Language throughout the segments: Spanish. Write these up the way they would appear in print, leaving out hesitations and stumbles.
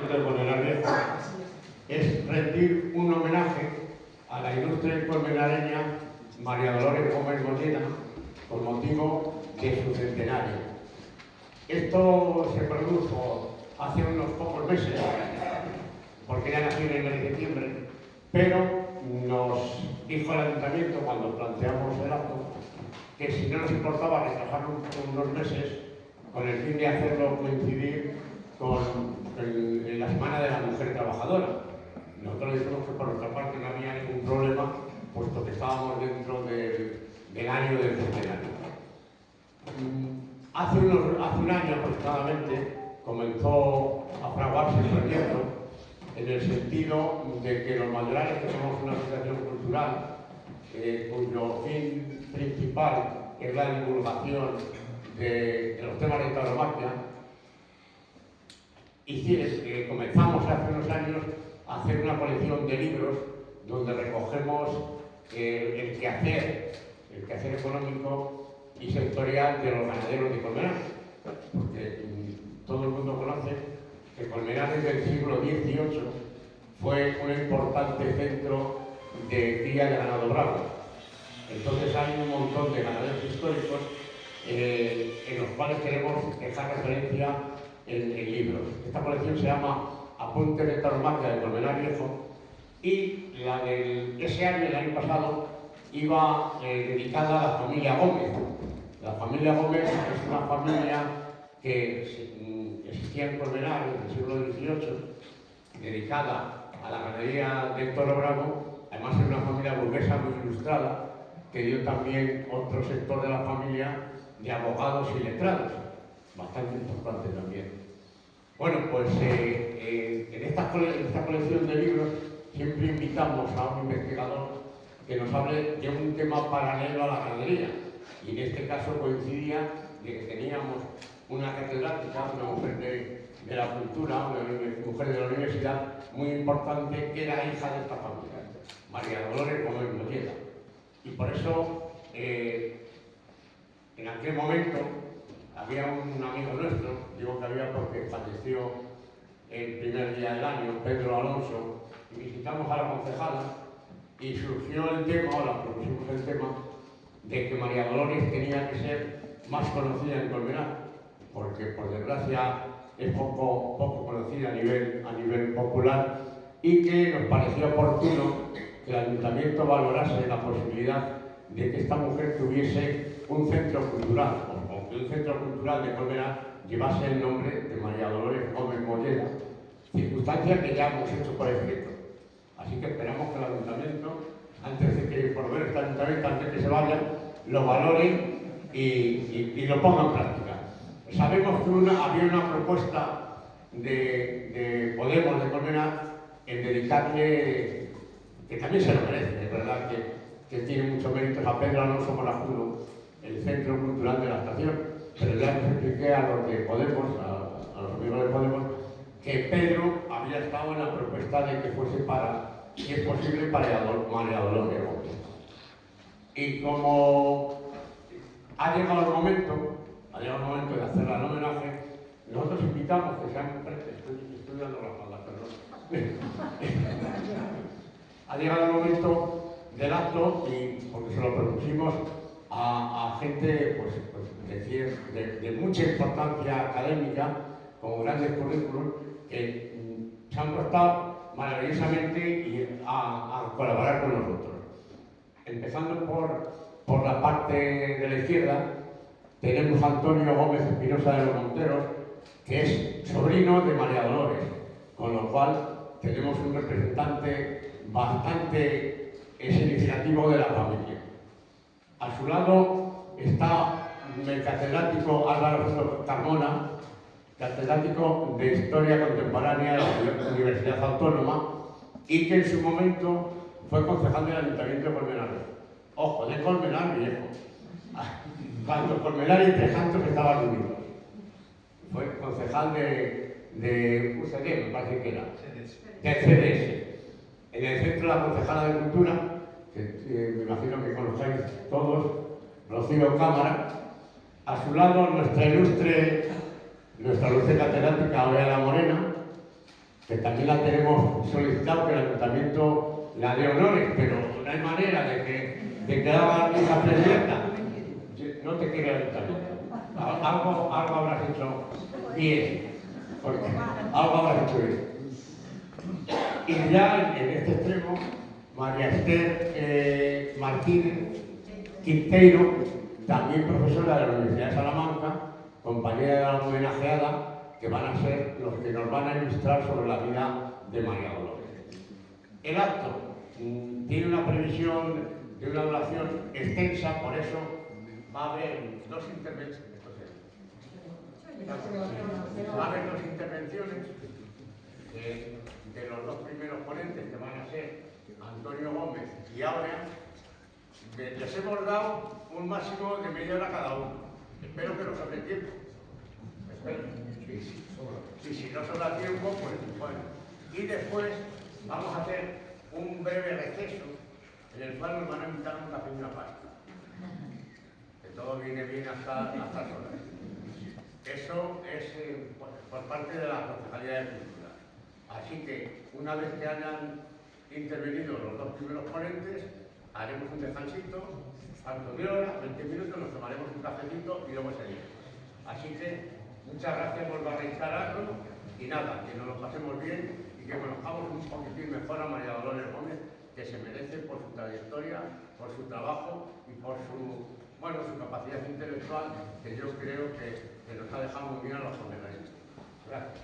del Colmenar Viejo es rendir un homenaje a la ilustre colmenareña María Dolores Gómez Molleda con motivo de su centenario. Esto se produjo hace unos pocos meses, porque ya nació en el mes de septiembre, pero nos dijo el ayuntamiento cuando planteamos el acto que si no nos importaba retrasar unos meses con el fin de hacerlo coincidir con la Semana de la Mujer Trabajadora. Nosotros dijimos que por nuestra parte no había ningún problema, puesto que estábamos dentro del año del centenario. Hace un año aproximadamente comenzó a fraguarse el proyecto en el sentido de que los mayores que somos una asociación cultural cuyo fin principal es la divulgación de los temas de tauromaquia, comenzamos hace unos años a hacer una colección de libros donde recogemos el quehacer económico y sectorial de los ganaderos de Colmenar, porque todo el mundo conoce que Colmenar desde el siglo XVIII fue un importante centro de cría de ganado bravo. Entonces hay un montón de ganaderos históricos en los cuales queremos dejar referencia en libros. Esta colección se llama Apuntes de Tauromaquia de Colmenar Viejo y ese año, el año pasado, iba dedicada a la familia Gómez. La familia Gómez es una familia que existía en Colmenar en el siglo XVIII, dedicada a la ganadería del toro bravo. Además es una familia burguesa muy ilustrada, que dio también otro sector de la familia de abogados y letrados, bastante importante también. Bueno, pues en esta colección de libros siempre invitamos a un investigador que nos hable de un tema paralelo a la ganadería. Y en este caso coincidía de que teníamos una catedrática, una mujer de la cultura, una mujer de la universidad muy importante, que era hija de esta familia, María Dolores Gómez Molleda. Y por eso, en aquel momento, había un amigo nuestro, digo que había porque falleció el primer día del año, Pedro Alonso, y visitamos a la concejala y surgió el tema, o la propusimos el tema, de que María Dolores tenía que ser más conocida en Colmenar, porque por desgracia es poco conocida a nivel popular, y que nos parecía oportuno que el ayuntamiento valorase la posibilidad de que esta mujer tuviese un centro cultural, o que un centro cultural de Colmenar llevase el nombre de María Dolores Gómez Molleda, circunstancia que ya hemos hecho por escrito. Así que esperamos que el ayuntamiento, antes de que por ver este ayuntamiento, antes de que se vaya, lo valore y lo ponga en práctica. Sabemos que había una propuesta de Podemos de Colmenar en dedicarle, que también se lo merece, es verdad que tiene muchos méritos, a Pedro Alonso Morajuno, el Centro Cultural de la Estación, pero ya les expliqué a los de Podemos, a los amigos de Podemos, que Pedro había estado en la propuesta de que fuese si es posible, para María Dolores Gómez. Y como ha llegado el momento de hacer el homenaje, nosotros invitamos que sean, estoy dando la palabra, perdón. Ha llegado el momento del acto, y porque se lo propusimos a gente de mucha importancia académica, con grandes currículums, que se han prestado maravillosamente a colaborar con nosotros. Empezando por la parte de la izquierda, tenemos a Antonio Gómez Espinosa de los Monteros, que es sobrino de María Dolores, con lo cual tenemos un representante bastante significativo de la familia. A su lado está el catedrático Álvaro Carmona, catedrático de Historia Contemporánea de la Universidad Autónoma, y que en su momento fue concejal del Ayuntamiento de Colmenar. Ojo, de Colmenar Viejo. Cuando Colmenar y Trejantos estaban unidos. Fue concejal de UCD, me parece que era. Del CDS. En el centro de la concejala de Cultura, que me imagino que conocéis todos, Rocío Cámara. A su lado nuestra ilustre catedrática Aurelia Morena, que también la tenemos solicitado que el ayuntamiento la dé honores, pero no hay manera de que hagan esa presidenta. No te quiere el ayuntamiento. Algo habrás hecho bien, porque algo habrás hecho bien. Y ya en este extremo, María Esther Martínez Quinteiro, también profesora de la Universidad de Salamanca, compañera de la homenajeada, que van a ser los que nos van a ilustrar sobre la vida de María Dolores. El acto tiene una previsión de una duración extensa, por eso va a haber dos intervenciones. Va a haber dos intervenciones de los dos primeros ponentes, que van a ser Antonio Gómez y Áurea. Les hemos dado un máximo de media hora cada uno. Espero que nos sobre tiempo. Espero. Si no sobra tiempo, pues bueno. Y después vamos a hacer un breve receso en el cual nos van a invitar a un café y una pasta. Que todo viene bien hasta estas horas. Eso es por parte de la Concejalía de Cultura. Así que una vez que hayan intervenido los dos primeros ponentes, haremos un descansito, cuarto de hora, 20 minutos, nos tomaremos un cafecito y luego seguimos. Así que muchas gracias por realizarlo y nada, que nos lo pasemos bien y que conozcamos un poquitín mejor a María Dolores Gómez, que se merece por su trayectoria, por su trabajo y por su capacidad intelectual, que yo creo que nos ha dejado muy bien a los jóvenes. Gracias.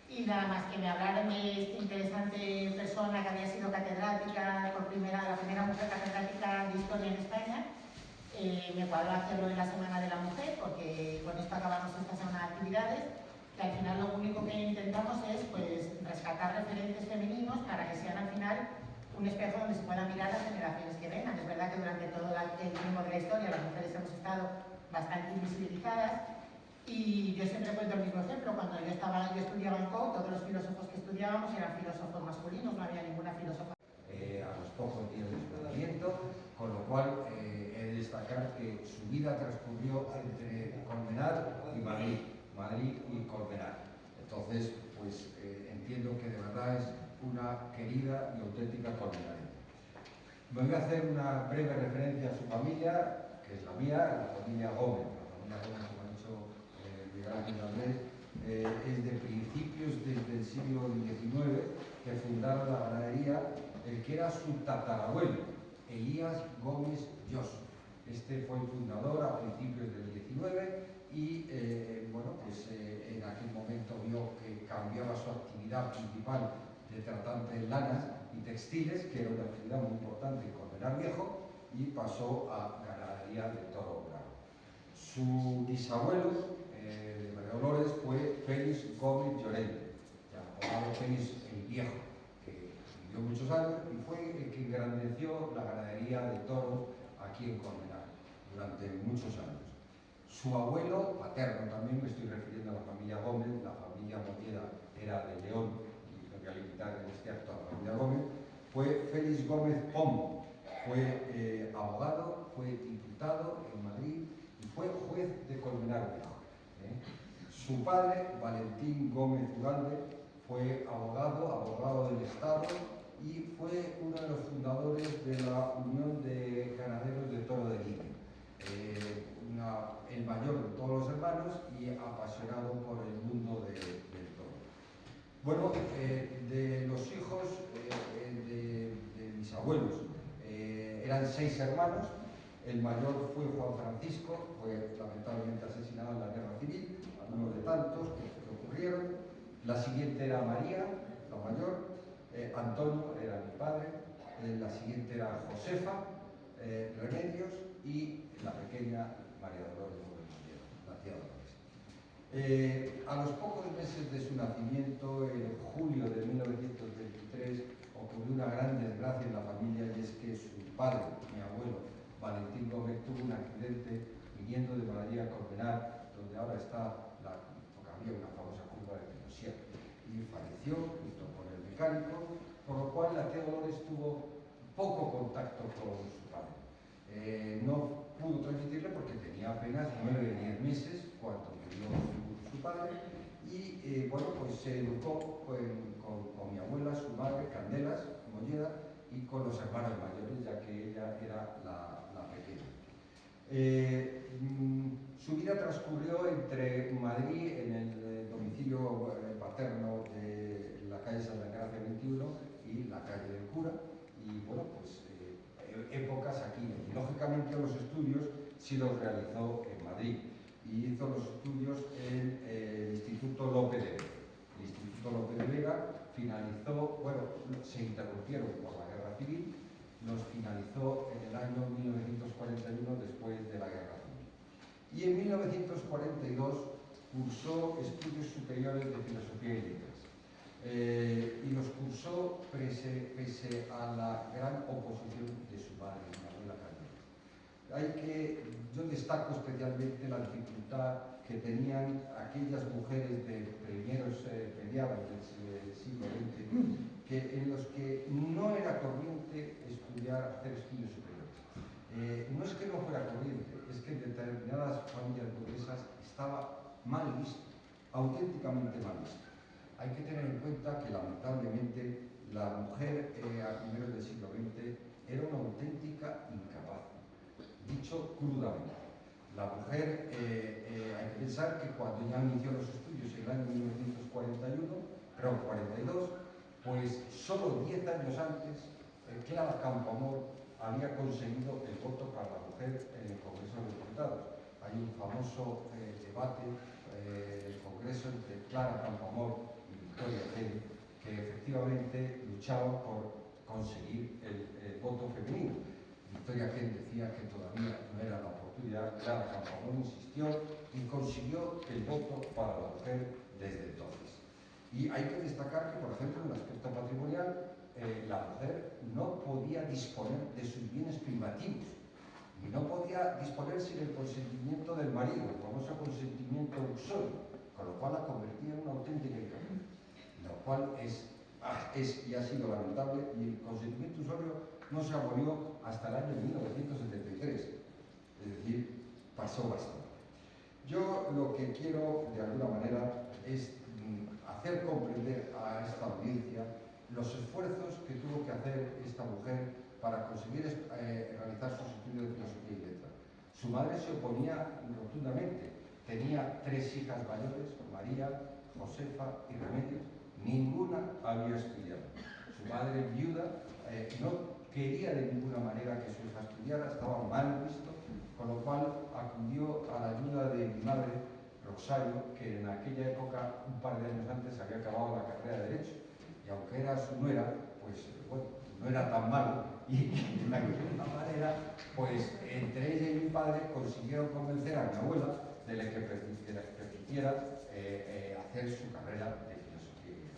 Y nada más que me hablaron de esta interesante persona que había sido catedrática, la primera mujer catedrática de historia en España. Me cuadró hacerlo en la Semana de la Mujer, porque con esto acabamos esta semana de actividades, que al final lo único que intentamos es pues, rescatar referentes femeninos para que sean al final un espejo donde se puedan mirar las generaciones que vengan. Es verdad que durante todo el tiempo de la historia las mujeres hemos estado bastante invisibilizadas. Y yo siempre cuento el mismo ejemplo. Cuando yo estudiaba en COU, todos los filósofos que estudiábamos eran filósofos masculinos, no había ninguna filósofa. A los pocos días de su nacimiento, con lo cual he de destacar que su vida transcurrió entre Colmenar y Madrid y Colmenar. Entonces, pues entiendo que de verdad es una querida y auténtica colmenarense. Me voy a hacer una breve referencia a su familia, que es la mía, la familia Gómez. La familia Gómez, como ha dicho Miguel Ángel Andrés, es de principios del siglo XIX, que fundaron la ganadería el que era su tatarabuelo, Elías Gómez Lloso. Este fue el fundador a principios del XIX y en aquel momento vio que cambiaba su actividad principal de tratante de lanas y textiles, que era una actividad muy importante en Colmenar Viejo, y pasó a ganadería de toro bravo. Su bisabuelo de María Dolores fue Félix Gómez Llorente, llamado Félix el Viejo, que vivió muchos años y fue el que engrandeció la ganadería de toros aquí en Colmenar durante muchos años. Su abuelo paterno, también me estoy refiriendo a la familia Gómez, la familia Molleda era de León, y lo voy a limitar en este acto a la familia Gómez, fue Félix Gómez Pombo, fue abogado, fue diputado en Madrid y fue juez de Colmenar Viejo. Su padre, Valentín Gómez Ugalde, fue abogado del Estado y fue uno de los fundadores de la Unión de Ganaderos de Toro de Lidia. El mayor de todos los hermanos y apasionado por el mundo del toro. Bueno, de los hijos de mis abuelos, eran 6 hermanos. El mayor fue Juan Francisco, fue lamentablemente asesinado en la Guerra Civil, uno de tantos que ocurrieron. La siguiente era María, la mayor. Antonio era mi padre. la siguiente era Josefa Remedios y la pequeña María Dolores Gómez Mollero, la tía Dolores. A los pocos meses de su nacimiento, en julio de 1923, ocurrió una gran desgracia en la familia, y es que su padre, mi abuelo, Valentín Gómez, tuvo un accidente viniendo de Madrid a Colmenar, donde ahora está porque había una famosa curva de Pinosier, y falleció junto con el mecánico, por lo cual la tía Dolores tuvo poco contacto con su padre. No pudo transmitirle porque tenía apenas 9 o 10 meses cuando murió su padre, y bueno, pues se educó con mi abuela, su madre, Candelas Molleda, y con los hermanos mayores, ya que ella era la pequeña. Su vida transcurrió entre Madrid, en el domicilio paterno de la calle Santa Gracia 21 y la calle del Cura, y bueno, pues épocas aquí. Y lógicamente los estudios sí los realizó en Madrid, y hizo los estudios en el Instituto Lope de Vega. El Instituto Lope de Vega finalizó, bueno, se interrumpieron por la Guerra Civil, los finalizó en el año 1941, después de la Guerra Civil. Y en 1942 cursó estudios superiores de Filosofía y Letras. Y los cursó pese a la gran oposición de su madre, mi abuela Carmen. Yo destaco especialmente la dificultad que tenían aquellas mujeres de primeros mediados del siglo XX, en los que no era corriente hacer estudios superiores. No es que no fuera corriente, es que en determinadas familias burguesas estaba mal visto, auténticamente mal visto. Hay que tener en cuenta que lamentablemente la mujer a primeros del siglo XX era una auténtica incapaz, dicho crudamente. La mujer, hay que pensar que cuando ya inició los estudios en el año 1942, pues solo 10 años antes, Clara Campoamor había conseguido el voto para la mujer en el Congreso de los Diputados. Hay un famoso debate en el Congreso entre Clara Campoamor y Victoria Kent, que efectivamente luchaban por conseguir el voto femenino. Victoria Kent decía que todavía no era la oportunidad, Clara Campoamor insistió y consiguió el voto para la mujer desde entonces. Y hay que destacar que, por ejemplo, en el aspecto patrimonial, la mujer no podía disponer de sus bienes privativos, y no podía disponer sin el consentimiento del marido, el famoso consentimiento uxorio, con lo cual la convertía en una auténtica incapaz, lo cual es y ha sido lamentable, y el consentimiento usuario no se abolió hasta el año 1973, es decir, pasó bastante. Yo lo que quiero, de alguna manera, es hacer comprender a esta audiencia los esfuerzos que tuvo que hacer esta mujer para conseguir realizar sus estudios de filosofía y letras. Su madre se oponía rotundamente. Tenía 3 hijas mayores, María, Josefa y Remedios. Ninguna había estudiado. Su madre, viuda, no quería de ninguna manera que su hija estudiara, estaba mal visto, con lo cual acudió a la ayuda de mi madre, Rosario, que en aquella época, un par de años antes, había acabado la carrera de Derecho, y aunque era su nuera, pues bueno, no era tan malo, y de alguna manera, pues entre ella y mi padre consiguieron convencer a mi abuela de que permitiera hacer su carrera de filosofía,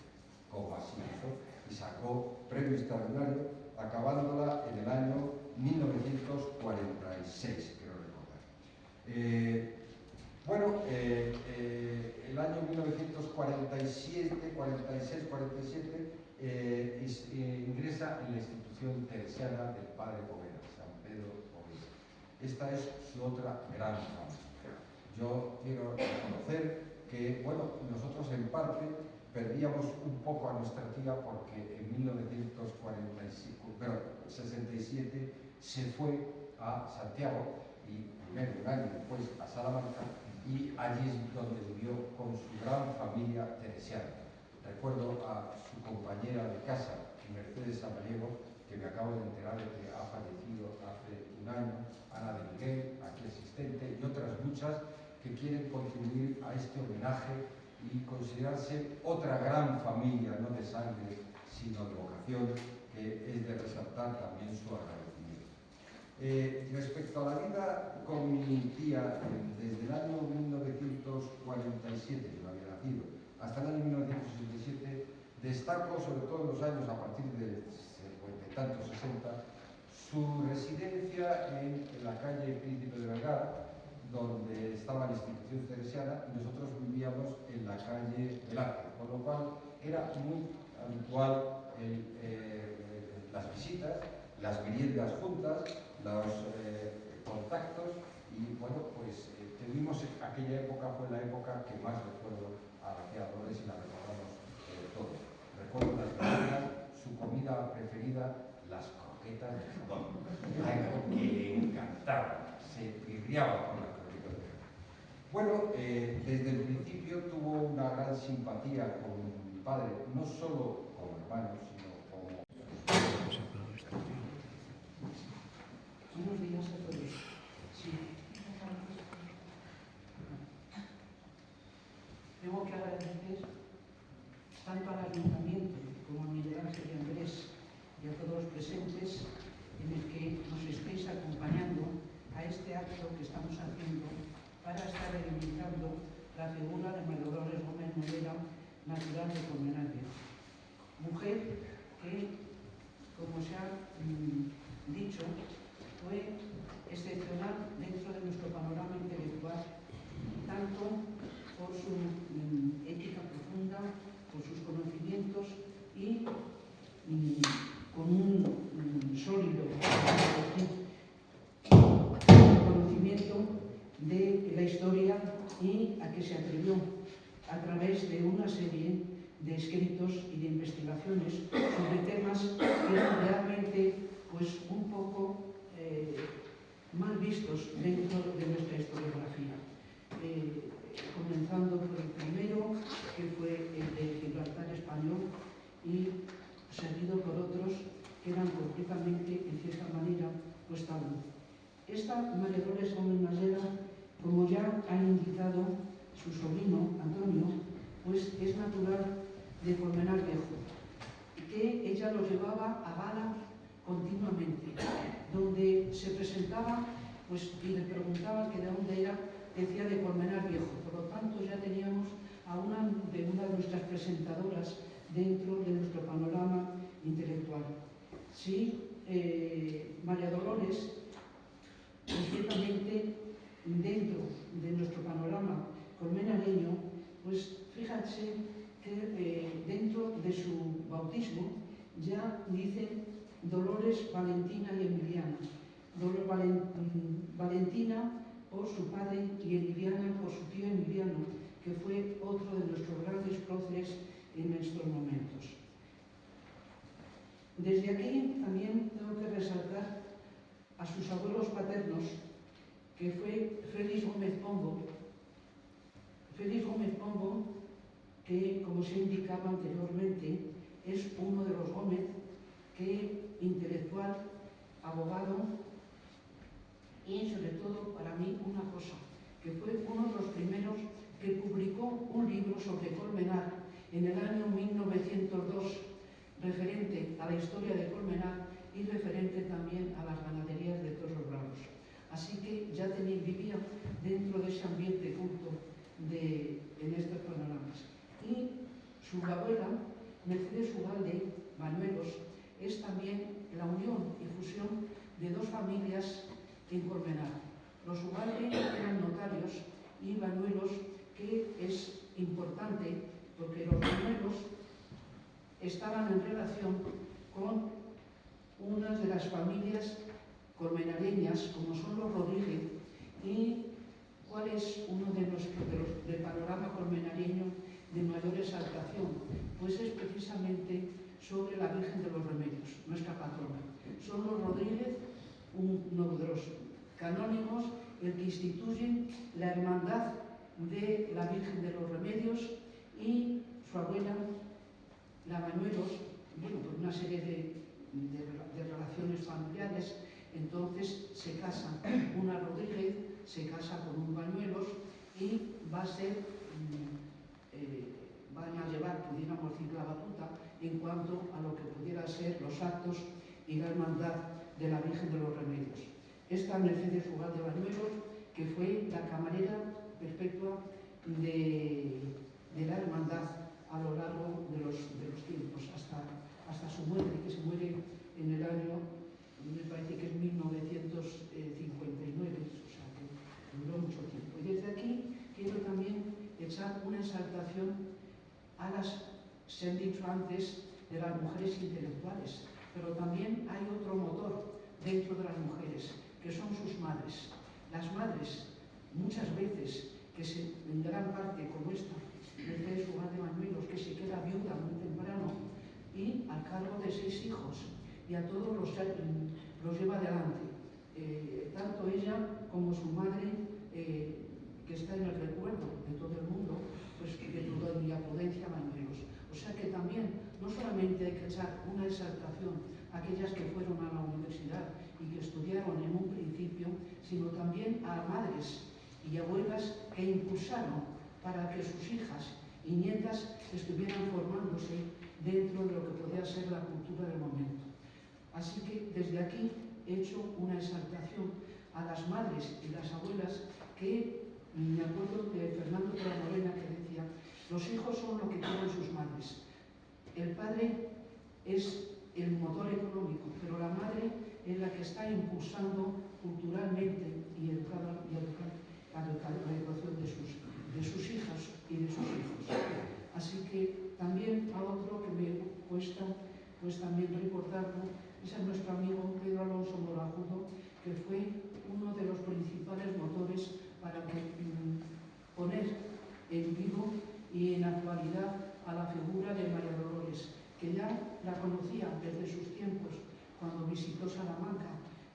como así hizo, y sacó premio extraordinario, acabándola en el año 1946, creo recordar. El año 1947, 46, 47, ingresa en la institución teresiana del Padre Poveda, San Pedro Poveda. Esta es su otra gran fama. Yo quiero reconocer que, bueno, nosotros en parte perdíamos un poco a nuestra tía porque en 1967 se fue a Santiago, y primero un año después a Salamanca, y allí es donde vivió con su gran familia teresiana. Recuerdo a su compañera de casa, Mercedes Samaniego, que me acabo de enterar de que ha fallecido hace un año, Ana de Miguel, aquí asistente, y otras muchas que quieren contribuir a este homenaje y considerarse otra gran familia, no de sangre, sino de vocación, que es de resaltar también su agradecimiento. Respecto a la vida con mi tía, desde el año 1947, yo había nacido, hasta el año 1967, destaco sobre todo en los años a partir de 50 y tantos, 60, su residencia en la calle Príncipe de Vergara, donde estaba la institución teresiana, y nosotros vivíamos en la calle del Arte, con lo cual era muy habitual las visitas, las meriendas juntas, los contactos, y bueno, pues tuvimos aquella época, fue la época que más recuerdo a la tía Dolores y la recordamos todos. Recuerdo las meriendas, su comida preferida, las croquetas de jamón, algo que le encantaba, se pirriaba con las croquetas de jamón. Bueno, desde el principio tuvo una gran simpatía con mi padre, no solo como hermano, sino como... Buenos días a todos. Sí. Tengo que agradecer tanto al Ayuntamiento como a Miguel Ángel y Andrés y a todos los presentes en el que nos estéis acompañando a este acto que estamos haciendo para estar reivindicando la figura de María Dolores Gómez Noguera, natural de Colmenar, mujer que, como se ha dicho, fue excepcional dentro de nuestro panorama intelectual, tanto por su ética profunda, por sus conocimientos y con un sólido conocimiento de la historia y a que se atrevió a través de una serie de escritos y de investigaciones sobre temas que eran realmente pues un poco mal vistos dentro de nuestra historiografía. Comenzando por el primero, que fue el de Gibraltar español, y seguido por otros que eran completamente, en cierta manera, pues tabú. Esta María Dolores Gómez Noguera, como ya ha indicado su sobrino Antonio, pues es natural de Colmenar Viejo, que ella lo llevaba a gala continuamente, donde se presentaba pues, y le preguntaban que de dónde era, decía de Colmenar Viejo. Por lo tanto, ya teníamos a una de nuestras presentadoras dentro de nuestro panorama intelectual. Sí, María Dolores, ciertamente dentro de nuestro panorama colmenareño, pues fíjense que dentro de su bautismo ya dice Dolores, Valentina y Emiliana. Valentina por su padre y Emiliana por su tío Emiliano, que fue otro de nuestros grandes próceres en estos momentos. Desde aquí también tengo que resaltar a sus abuelos paternos, que fue Félix Gómez Pombo. Félix Gómez Pombo, que como se indicaba anteriormente, es uno de los Gómez que intelectual, abogado y sobre todo para mí una cosa, que fue uno de los primeros que publicó un libro sobre Colmenar en el año 1902, referente a la historia de Colmenar y referente también a las ganaderías de toros bravos. Así que ya vivía dentro de ese ambiente culto en estos panoramas. Y su abuela, Mercedes Ugalde Bañuelos, es también la unión y fusión de dos familias en Colmenar. Los Ugalde eran notarios y Bañuelos, que es importante porque los Bañuelos estaban en relación con unas de las familias colmenareñas, como son los Rodríguez, y cuál es uno de los del panorama colmenareño de mayor exaltación, pues es precisamente sobre la Virgen de los Remedios, nuestra patrona. Son los Rodríguez, uno de los canónigos, el que instituyen la hermandad de la Virgen de los Remedios, y su abuela, la Bañuelos, bueno, por una serie de relaciones familiares, entonces se casa una Rodríguez, se casa con un Bañuelos y va a ser, van a llevar, pudiéramos decir, la batuta en cuanto a lo que pudiera ser los actos y la hermandad de la Virgen de los Remedios. Esta Mercedes Rugal de Bañuelos, que fue la camarera perpetua de la hermandad a lo largo de los tiempos, hasta su muerte, que se muere en el año, me parece que es 1959, o sea que duró mucho tiempo. Y desde aquí quiero también echar una exaltación a las, se han dicho antes, de las mujeres intelectuales, pero también hay otro motor dentro de las mujeres, que son sus madres. Las madres, muchas veces, que en gran parte, como esta, Mercedes Rugal de Bañuelos, que se queda viuda muy temprano y al cargo de 6 hijos, y a todos los lleva adelante. Tanto ella como su madre, que está en el recuerdo de todo el mundo, pues de doña Prudencia Bañuelos. O sea que también, no solamente hay que echar una exaltación a aquellas que fueron a la universidad y que estudiaron en un principio, sino también a madres y abuelas que impulsaron para que sus hijas y nietas estuvieran formándose dentro de lo que podía ser la cultura del momento. Así que desde aquí he hecho una exaltación a las madres y las abuelas que, me acuerdo de Fernando de la Morena que decía, los hijos son lo que quieren sus madres. El padre es el motor económico, pero la madre es la que está impulsando culturalmente y educando la educación de sus hijas y de sus hijos. Así que también a otro que me cuesta pues también recordarlo es a nuestro amigo Pedro Alonso Morajudo, que fue uno de los principales motores para poner en vivo y en actualidad a la figura de María Dolores, que ya la conocía desde sus tiempos cuando visitó Salamanca,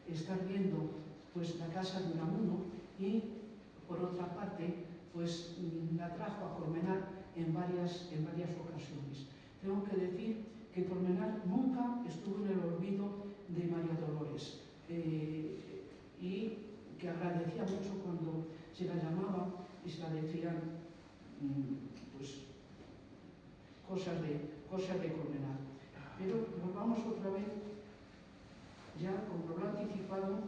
estar viendo pues la casa de Unamuno, y por otra parte pues la trajo a Colmenar en varias ocasiones. Tengo que decir que Colmenar nunca estuvo en el olvido de María Dolores, y que agradecía mucho cuando se la llamaba y se la decían pues cosas de Colmenar. Pero volvamos otra vez, ya como lo ha anticipado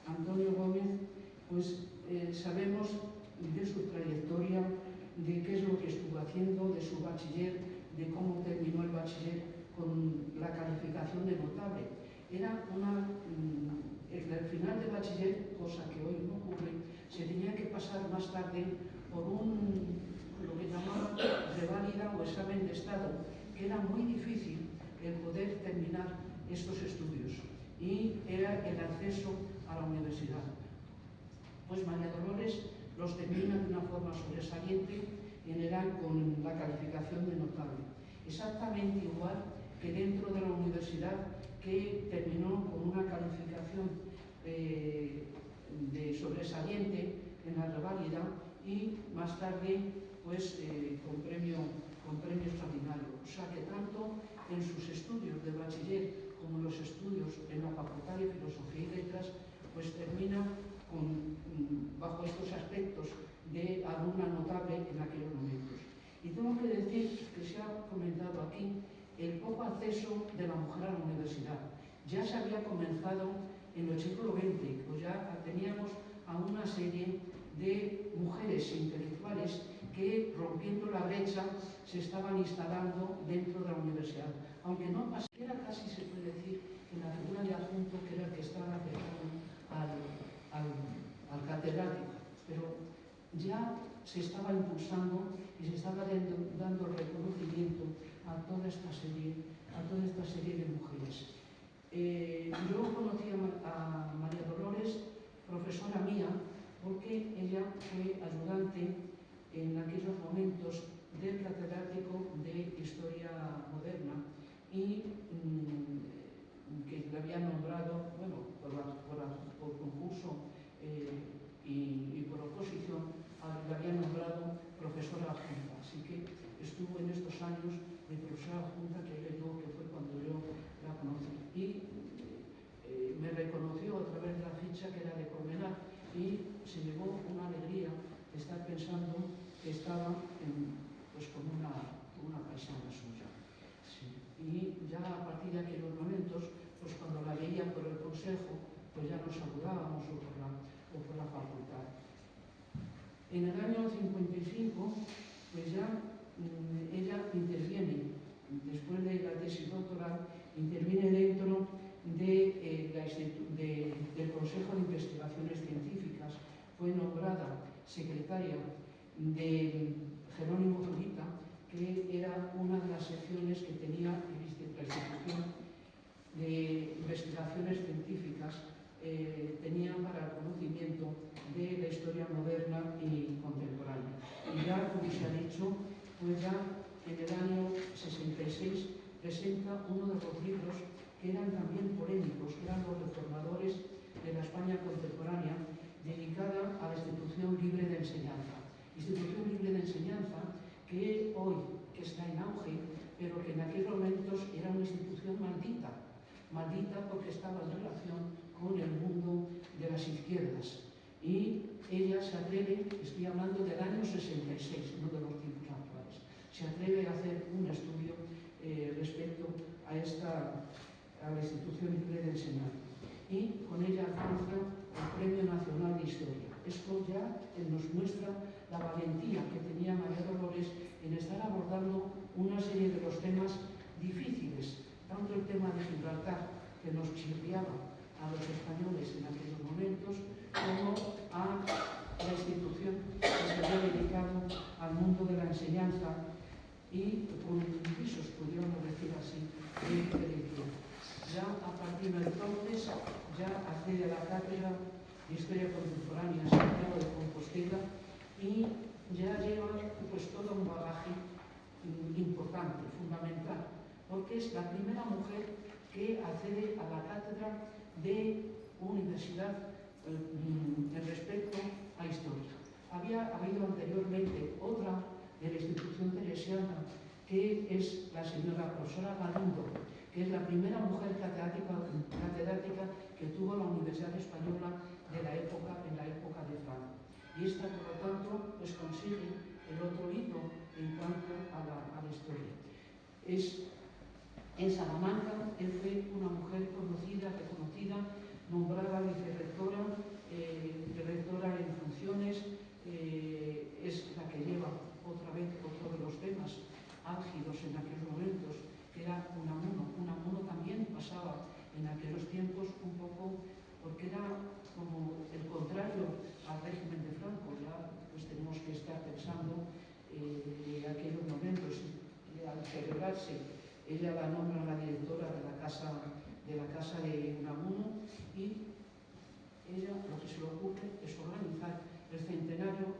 Antonio Gómez, pues sabemos de su trayectoria, de qué es lo que estuvo haciendo, de su bachiller, de cómo terminó el bachiller con la calificación de notable. Era el final del bachiller, cosa que hoy no ocurre, se tenía que pasar más tarde por lo que llamaban reválida o examen de estado, que era muy difícil el poder terminar estos estudios, y era el acceso a la universidad. Pues María Dolores los termina de una forma sobresaliente, en general con la calificación de notable. Exactamente igual que dentro de la universidad, que terminó con una calificación de sobresaliente en la reválida, y más tarde pues con premio extraordinario. O sea que tanto en sus estudios de bachiller como en los estudios en la Facultad de Filosofía y Letras, pues termina bajo estos aspectos de alumna notable en aquellos momentos. Y tengo que decir que se ha comentado aquí el poco acceso de la mujer a la universidad. Ya se había comenzado en el siglo XX, pues ya teníamos a una serie de mujeres intelectuales que, rompiendo la brecha, se estaban instalando dentro de la universidad. Aunque no pasara, casi se puede decir que la figura de adjunto, que era el que estaba cercano al catedrático, pero ya se estaba impulsando y se estaba dando reconocimiento a toda esta serie de mujeres. Yo conocí a María Dolores, profesora mía, porque ella fue ayudante en aquellos momentos del catedrático de Historia Moderna, y que le había nombrado, bueno, por concurso y por oposición, le había nombrado profesora adjunta. Así que estuvo en estos años de profesora adjunta, que fue cuando yo la conocí. Y me reconoció a través de la ficha que era de Colmenar, y se llevó una alegría de estar pensando que estaba pues con una paisana suya. y ya a partir de aquellos momentos, pues cuando la veía por el consejo, pues ya nos saludábamos o por la facultad. En el año 55, pues ya ella interviene, después de la tesis doctoral, interviene dentro del Consejo de Investigaciones Científicas. Fue nombrada secretaria de Jerónimo Zurita, que era una de las secciones que tenía la institución de investigaciones científicas, tenía para el conocimiento de la historia moderna y contemporánea. Y ya, como se ha dicho, pues ya en el año 66 presenta uno de los libros que eran también polémicos, que eran los reformadores de la España contemporánea, dedicada a la Institución Libre de Enseñanza. Institución Libre de Enseñanza que hoy que está en auge, pero que en aquellos momentos era una institución maldita porque estaba en relación con el mundo de las izquierdas. Y ella se atreve, estoy hablando del año 66, no de los tiempos actuales, se atreve a hacer un estudio respecto a la Institución Libre de Enseñanza. Y con ella alcanza el Premio Nacional de Historia. Esto ya nos muestra la valentía que tenía María Dolores en estar abordando una serie de los temas difíciles, tanto el tema de Gibraltar, que nos chirriaba a los españoles en aquellos momentos, como a la institución que se había dedicado al mundo de la enseñanza y con visos, podríamos decir así, de religión. Ya a partir de entonces, ya accede a la cátedra de Historia Contemporánea en Santiago de Compostela y ya lleva pues todo un bagaje importante, fundamental, porque es la primera mujer que accede a la cátedra de universidad respecto a historia. Había habido anteriormente otra de la institución teresiana, que es la señora profesora Galindo, que es la primera mujer catedrática que tuvo la Universidad Española en la época de Franco. Y esta, por lo tanto, pues consigue el otro hito en cuanto a la historia. En Salamanca, él fue una mujer conocida, reconocida, nombrada vicerrectora, rectora en funciones, es la que lleva otra vez otro de los temas álgidos en aquellos momentos, que era Unamuno. Unamuno también pasaba en aquellos tiempos un poco, porque era como el contrario al régimen de Franco. Ya pues tenemos que estar pensando en aquellos momentos. Al celebrarse, ella la nombra la directora de la casa de Unamuno, y ella lo que se le ocurre es organizar el centenario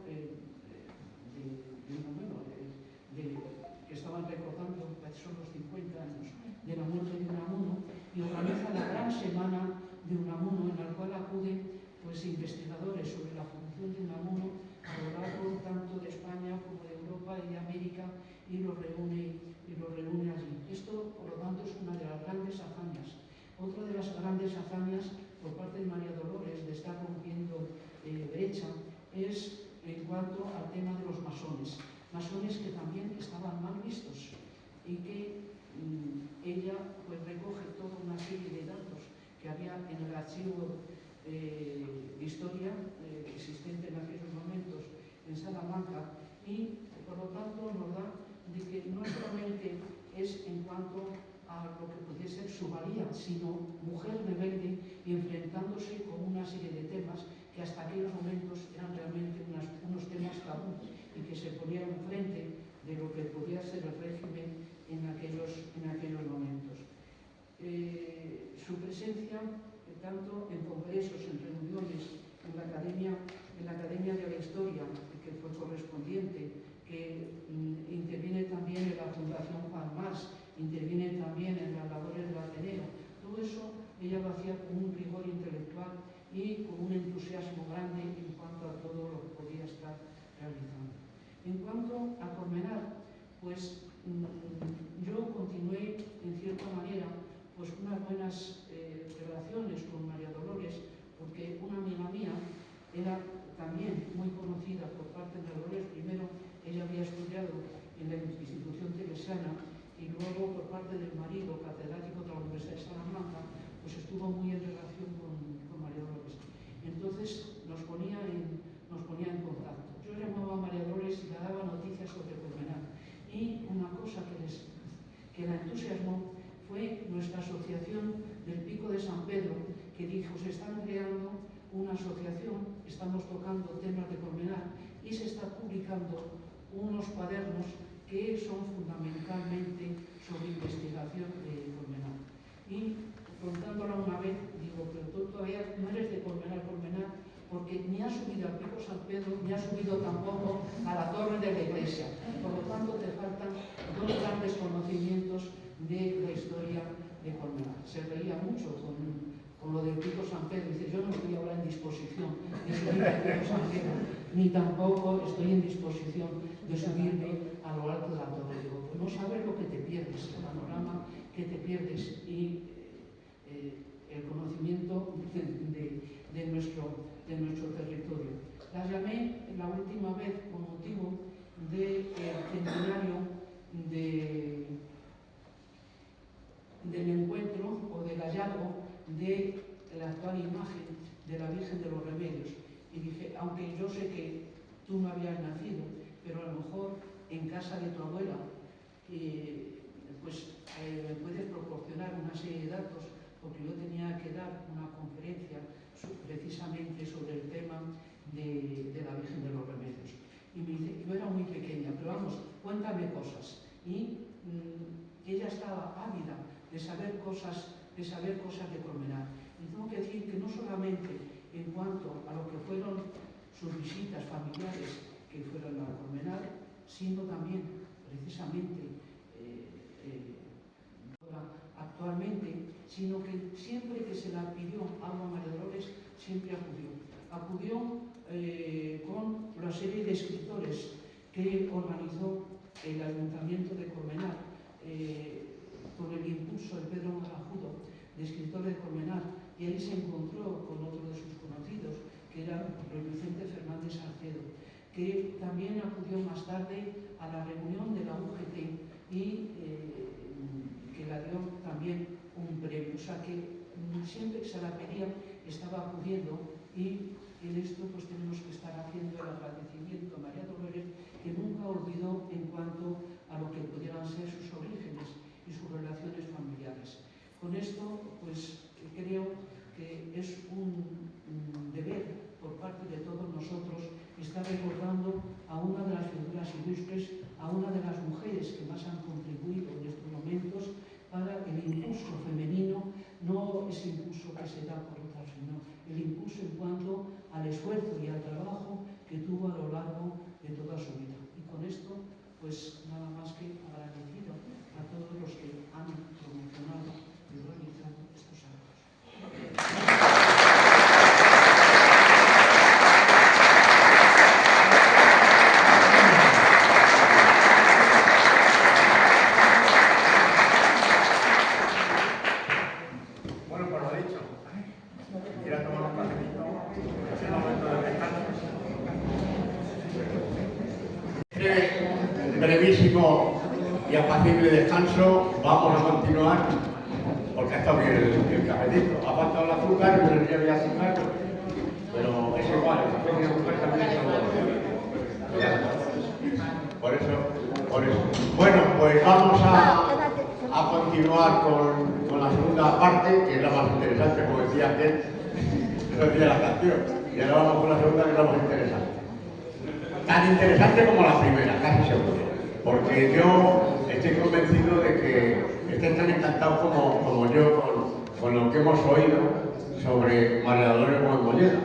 que estaban recordando, son los 50 años de la muerte de Unamuno, y organiza la gran semana de Unamuno, en la cual acuden pues investigadores sobre la función de Unamuno a lo largo tanto de España como de Europa y de América, y los reúne allí. Esto, por lo tanto, es una de las grandes hazañas. Otra de las grandes hazañas por parte de María Dolores de estar rompiendo brecha es en cuanto al tema de los masones que también estaban mal vistos, y que ella pues recoge toda una serie de datos que había en el archivo de historia existente en aquellos momentos en Salamanca, y por lo tanto nos da de que no solamente es en cuanto a lo que pudiese ser su valía, sino mujer rebelde y enfrentándose con una serie de temas que hasta aquellos momentos eran realmente unos temas tabú, y que se ponían frente de lo que podía ser el régimen en aquellos momentos. Su presencia, tanto en congresos, en reuniones, en la Academia de la Historia, que fue correspondiente, que interviene también en la Fundación Juan Mas, interviene también en las labores del Ateneo. Todo eso ella lo hacía con un rigor intelectual y con un entusiasmo grande en cuanto a todo lo que podía estar realizando. En cuanto a Colmenar, pues yo continué en cierta manera pues unas buenas relaciones con María Dolores, porque una amiga mía era también muy conocida por parte de Dolores. Primero ella había estudiado en la institución teresiana, y luego por parte del marido entusiasmó fue nuestra asociación del Pico de San Pedro, que dijo, se están creando una asociación, estamos tocando temas de Colmenar y se está publicando unos cuadernos que son fundamentalmente sobre investigación de Colmenar. Y contándola una vez, digo, pero tú todavía no eres de Colmenar, porque ni has subido al Pico San Pedro, ni has subido tampoco a la torre de la iglesia. Por lo tanto, te faltan dos grandes conocimientos de la historia de Colmenar. Se reía mucho con lo del Pico San Pedro. Dice, yo no estoy ahora en disposición de subir al Pico San Pedro, ni tampoco estoy en disposición de subirme a lo alto de la torre. Digo, pues no sabes lo que te pierdes, el panorama que te pierdes y el conocimiento de nuestro territorio. Las llamé la última vez con motivo del centenario del encuentro o del hallazgo de la actual imagen de la Virgen de los Remedios. Y dije, aunque yo sé que tú no habías nacido, pero a lo mejor en casa de tu abuela me puedes proporcionar una serie de datos, porque yo tenía que dar una conferencia precisamente sobre el tema de la Virgen de los Remedios. Y me dice, yo era muy pequeña, pero vamos, cuéntame cosas. Y ella estaba ávida de saber cosas de Colmenar. Y tengo que decir que no solamente en cuanto a lo que fueron sus visitas familiares que fueron a Colmenar, sino también precisamente actualmente, sino que siempre que se la pidió algo a María Dolores, siempre acudió. Acudió con la serie de escritores que organizó el Ayuntamiento de Colmenar, con el impulso de Pedro Marajudo, de escritores de Colmenar, y ahí se encontró con otro de sus conocidos, que era Luis Vicente Fernández Salcedo, que también acudió más tarde a la reunión de la UGT y que la dio también un premio. O sea que siempre que se la pedía estaba acudiendo, y en esto pues tenemos que estar haciendo el agradecimiento a María Dolores, que nunca olvidó en cuanto a lo que pudieran ser sus orígenes y sus relaciones familiares. Con esto pues creo que es un deber por parte de todos nosotros estar recordando a una de las figuras ilustres, a una de las mujeres que más han contribuido en estos momentos para el impulso femenino, no ese impulso que se da por otras, sino el impulso en cuanto al esfuerzo y al trabajo que tuvo a lo largo de toda su vida. Y con esto, pues nada más que agradecido a todos los que han promocionado y organizado estos actos. Brevísimo y apacible descanso, vamos a continuar, porque ha estado bien el cafetito. Ha faltado el azúcar, pero yo voy a azúcar, pero es igual, el café tiene azúcar también. Por eso. Bueno, pues vamos a continuar con la segunda parte, que es la más interesante, como decía aquel, eso decía la canción. Y ahora vamos con la segunda, que es la más interesante. Tan interesante como la primera, casi seguro. Porque yo estoy convencido de que estén tan encantados como yo con lo que hemos oído sobre María Dolores Gómez Molleda.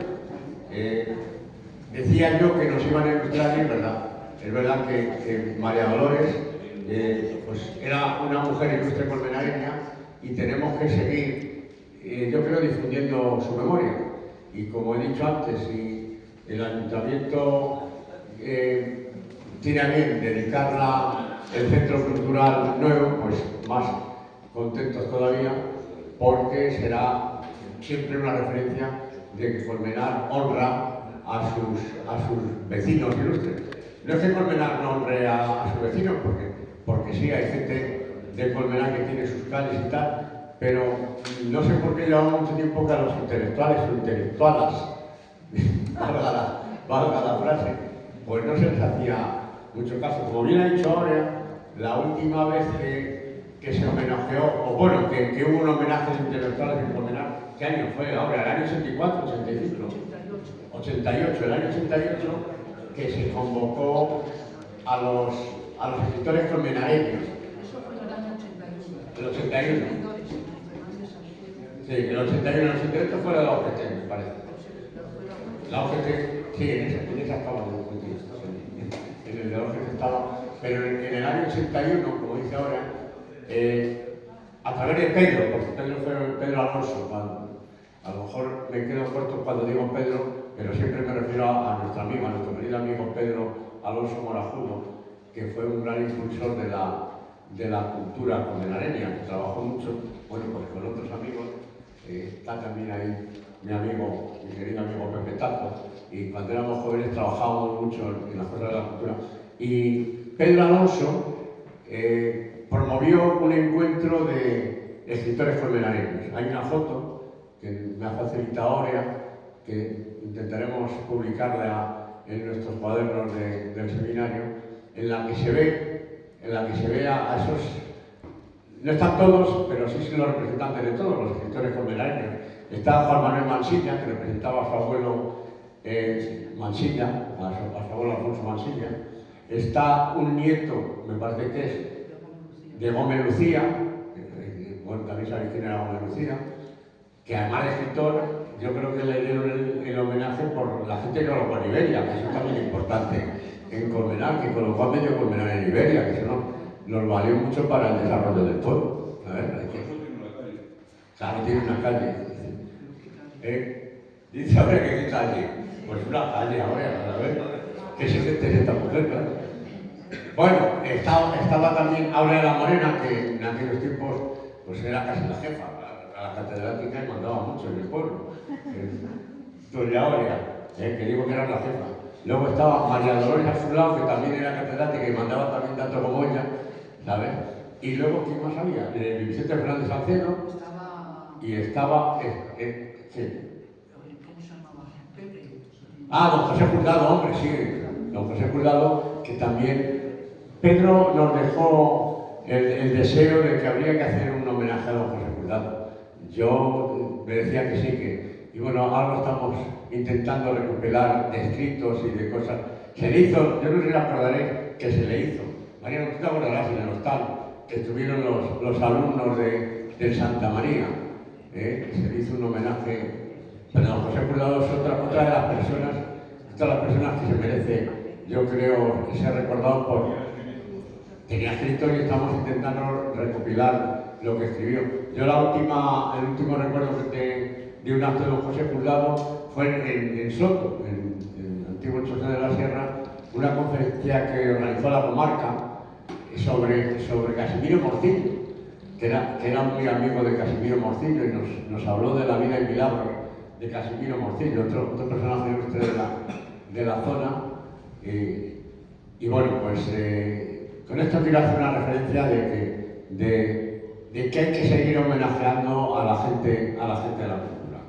Decía yo que nos iban a ilustrar, y es verdad que María Dolores pues era una mujer ilustre colmenareña, y tenemos que seguir, yo creo, difundiendo su memoria. Y como he dicho antes, si el Ayuntamiento tiene a bien dedicarla el Centro Cultural nuevo, pues más contentos todavía, porque será siempre una referencia de que Colmenar honra a sus vecinos ilustres. No es que Colmenar no honre a sus vecinos, porque sí, hay gente de Colmenar que tiene sus calles y tal, pero no sé por qué llevamos mucho tiempo que a los intelectuales o intelectualas, valga la frase, pues no se les hacía mucho caso. Como bien ha dicho ahora, la última vez que que se homenajeó, o bueno, que hubo un homenaje de intelectuales en Colmenar. ¿Qué año fue ahora? ¿El año 84, 85? 88, el año 88, que se convocó a los escritores colmenareños. Eso fue en el año 81. El 81. Sí, el 81, el 88 fue la OGT, me parece. La OGT, sí, en esa estaba en el de la OGT estaba, pero en el año 81, como dice ahora, a través de Pedro, porque Pedro fue Pedro Alonso, a lo mejor me quedo corto cuando digo Pedro, pero siempre me refiero a nuestro amigo, a nuestro querido amigo Pedro Alonso Morajuno, que fue un gran impulsor de la cultura colmenareña, que trabajó mucho, bueno, pues con otros amigos. Está también ahí mi querido amigo Pepe Tato, y cuando éramos jóvenes trabajábamos mucho en las cosas de la cultura. Y Pedro Alonso promovió un encuentro de escritores colmenareños. Hay una foto que me ha facilitado Aurea, que intentaremos publicarla en nuestros cuadernos del seminario, en la que se ve a esos. No están todos, pero sí son los representantes de todos los escritores colmenareños. Está Juan Manuel Mansilla, que representaba a su abuelo Mansilla, a su abuelo Alfonso Mansilla. Está un nieto, me parece que es, de Gómez Lucía, bueno, también sabéis quién era Gómez Lucía, que además de escritor, yo creo que le dieron el homenaje por la gente que colocó en Iberia, que eso también es importante en Colmenar, que colocó a medio Colmenar en Iberia, que eso nos valió mucho para el desarrollo del pueblo. A ver, claro, tiene una calle. Dice ahora que qué calle. Pues una calle ahora, a ver. ¿Qué se siente esta mujer, claro? Bueno, estaba también Aurea de la Morena, que en aquellos tiempos pues era casi la jefa, la catedrática, y mandaba mucho en el pueblo. Doña Aurea, que digo que era la jefa. Luego estaba María Dolores a su lado, que también era catedrática y mandaba también tanto como ella, ¿sabes? Y luego, ¿quién más había? Vicente Fernández Salcedo. Y estaba. Sí. ¿Cómo se llamaba? Pepe. Don José Juzgado, hombre, sí. Don José Juzgado, que también. Pedro nos dejó el deseo de que habría que hacer un homenaje a don José Juzgado. Yo me decía que sí, y bueno, ahora lo estamos intentando recuperar de escritos y de cosas. Se le hizo, yo no sé si acordaréis que se le hizo. Mariano, tú te acordarás en el hostal, que estuvieron los alumnos del Santa María. Se le hizo un homenaje, pero don José Juzgado es otra de las personas que se merece, yo creo, ser recordado por. Tenía escrito y estamos intentando recopilar lo que escribió. Yo el último recuerdo que de un acto de don José Juzgado fue en Soto, en el antiguo Chocho de la Sierra, una conferencia que organizó la comarca sobre Casimiro Morcillo, que era muy amigo de Casimiro Morcillo, y nos habló de la vida y milagros de Casimiro Morcillo, otro personaje ilustre de la zona. Y bueno, pues con esto quiero hacer una referencia de que hay que seguir homenajeando a la gente de la cultura.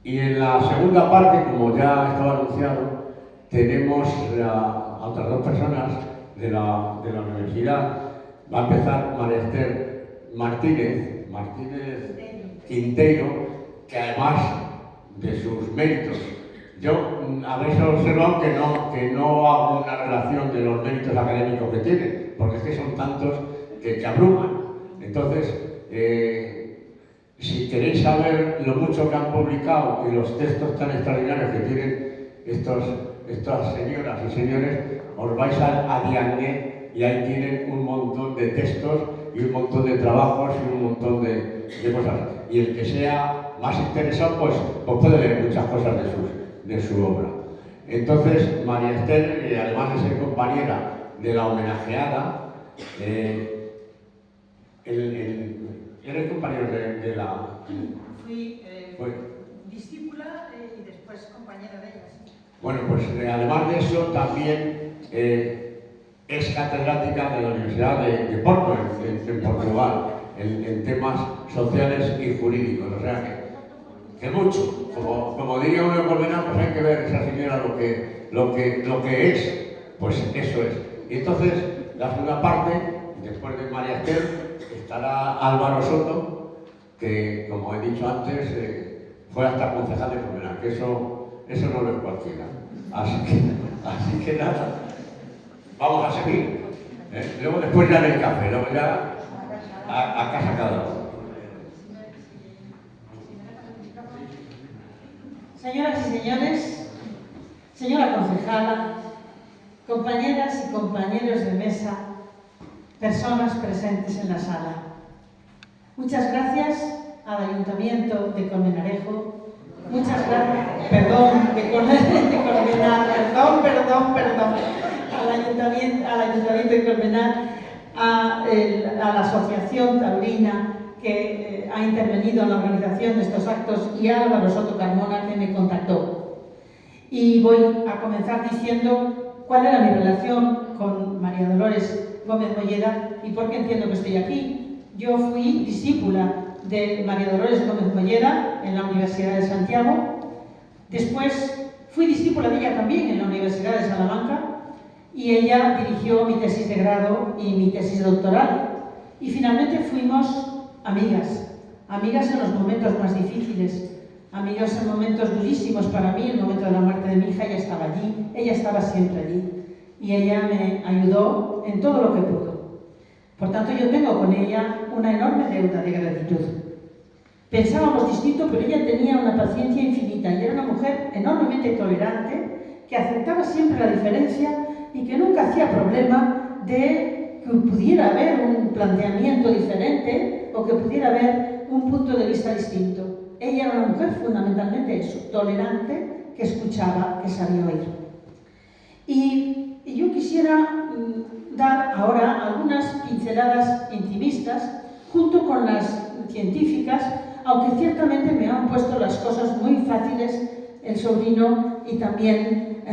Y en la segunda parte, como ya estaba anunciado, tenemos a otras dos personas de la universidad. Va a empezar María Esther Martínez Quinteiro, que además de sus méritos, yo habéis observado que no hago una relación de los méritos académicos que tiene, porque es que son tantos que abruman. Entonces, si queréis saber lo mucho que han publicado y los textos tan extraordinarios que tienen estas señoras y señores, os vais a Dianet y ahí tienen un montón de textos y un montón de trabajos y un montón de cosas. Y el que sea más interesado, pues puede leer muchas cosas de su obra. Entonces, María Esther, además de ser compañera de la homenajeada, ¿eres compañero de la...? Fui discípula y después compañera de ella, sí. Bueno, pues además de eso, también es catedrática de la Universidad de Porto, en Portugal, en temas sociales y jurídicos. O sea que mucho. Como diría uno de Colmenar, pues hay que ver esa señora lo que es, pues eso es. Y entonces, la segunda parte, después de María Esther, estará Álvaro Soto, que como he dicho antes, fue hasta concejal de Colmenar, que eso no lo es cualquiera. Así que nada, vamos a seguir. Luego después ya el café, luego ya a casa cada uno. Señoras y señores, señora concejala, compañeras y compañeros de mesa, personas presentes en la sala. Muchas gracias al Ayuntamiento de Colmenarejo, muchas gracias, perdón, de Colmenar, perdón, al Ayuntamiento de Colmenar, a la Asociación Taurina que ha intervenido en la organización de estos actos y a Álvaro Soto Carmona, que me contactó. Y voy a comenzar diciendo cuál era mi relación con María Dolores Gómez Molleda y por qué entiendo que estoy aquí. Yo fui discípula de María Dolores Gómez Molleda en la Universidad de Santiago. Después fui discípula de ella también en la Universidad de Salamanca y ella dirigió mi tesis de grado y mi tesis doctoral. Y finalmente fuimos amigas en los momentos más difíciles, amigas en momentos durísimos para mí. El momento de la muerte de mi hija, ella estaba allí, ella estaba siempre allí y ella me ayudó en todo lo que pudo. Por tanto, yo tengo con ella una enorme deuda de gratitud. Pensábamos distinto, pero ella tenía una paciencia infinita y era una mujer enormemente tolerante, que aceptaba siempre la diferencia y que nunca hacía problema de que pudiera haber un planteamiento diferente o que pudiera haber un punto de vista distinto. Ella era una mujer fundamentalmente eso, tolerante, que escuchaba, que sabía oír. Y yo quisiera dar ahora algunas pinceladas intimistas junto con las científicas, aunque ciertamente me han puesto las cosas muy fáciles el sobrino y también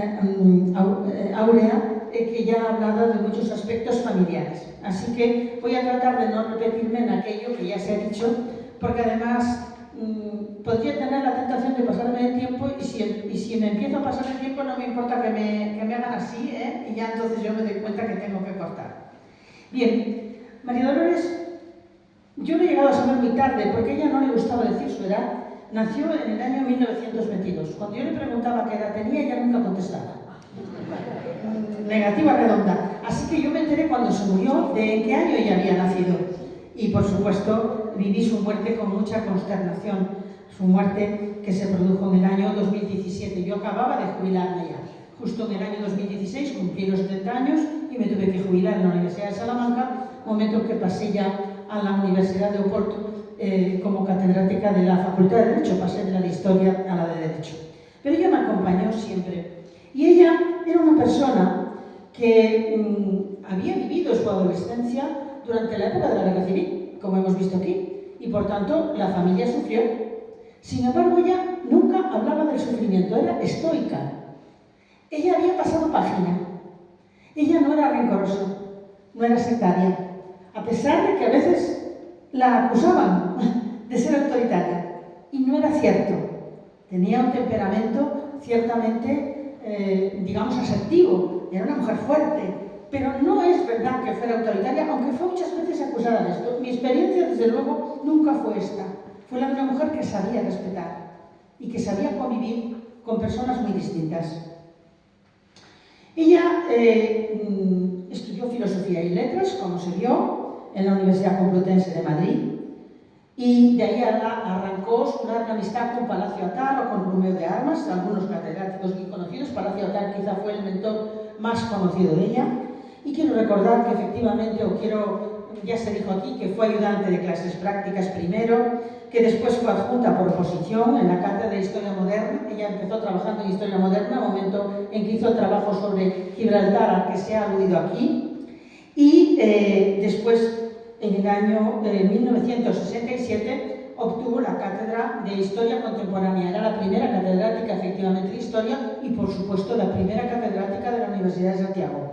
Aurea, que ya ha hablado de muchos aspectos familiares. Así que voy a tratar de no repetirme en aquello que ya se ha dicho, porque además podría tener la tentación de pasarme el tiempo y si me empiezo a pasar el tiempo no me importa que me hagan así, y ya entonces yo me doy cuenta que tengo que cortar. Bien, María Dolores, yo lo he llegado a saber muy tarde porque a ella no le gustaba decir su edad. Nació en el año 1922. Cuando yo le preguntaba qué edad tenía, ella nunca contestaba. Negativa redonda. Así que yo me enteré cuando se murió de en qué año ella había nacido. Y por supuesto viví su muerte con mucha consternación. Su muerte que se produjo en el año 2017. Yo acababa de jubilarme ya. Justo en el año 2016 cumplí los 70 años y me tuve que jubilar en la Universidad de Salamanca, momento en que pasé ya a la Universidad de Oporto como catedrática de la Facultad de Derecho. Pasé de la de Historia a la de Derecho. Pero ella me acompañó siempre. Y ella era una persona que había vivido su adolescencia durante la época de la Guerra Civil, como hemos visto aquí, y por tanto la familia sufrió. Sin embargo, ella nunca hablaba del sufrimiento, era estoica. Ella había pasado página. Ella no era rencorosa, no era sectaria, a pesar de que a veces la acusaban de ser autoritaria. Y no era cierto. Tenía un temperamento ciertamente, digamos, asertivo. Era una mujer fuerte. Pero no es verdad que fuera autoritaria, aunque fue muchas veces acusada de esto. Mi experiencia, desde luego, nunca fue esta. Fue la de una mujer que sabía respetar y que sabía convivir con personas muy distintas. Ella estudió Filosofía y Letras, como se vio, en la Universidad Complutense de Madrid, y de ahí arrancó su larga amistad con Palacio Atar o con Romeu de Armas, algunos catedráticos muy conocidos. Palacio Atar quizá fue el mentor más conocido de ella. Y quiero recordar que efectivamente, ya se dijo aquí, que fue ayudante de clases prácticas primero, que después fue adjunta por oposición en la Cátedra de Historia Moderna. Ella empezó trabajando en Historia Moderna, momento en que hizo el trabajo sobre Gibraltar, al que se ha aludido aquí. Y después, en el año 1967, obtuvo la Cátedra de Historia Contemporánea. Era la primera catedrática, efectivamente, de Historia y, por supuesto, la primera catedrática de la Universidad de Santiago.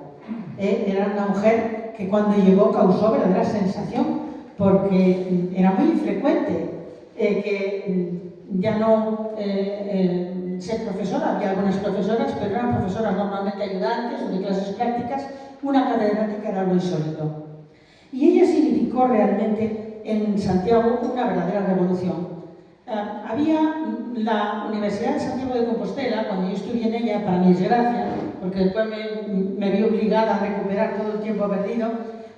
Era una mujer que cuando llegó causó verdadera sensación, porque era muy infrecuente que ya no ser profesora, había algunas profesoras, pero eran profesoras normalmente ayudantes o de clases prácticas. Una catedrática era algo insólito. Y ella significó significó realmente en Santiago una verdadera revolución. Había la Universidad de Santiago de Compostela, cuando yo estudié en ella, para mi desgracia, porque después me vi obligada a recuperar todo el tiempo perdido,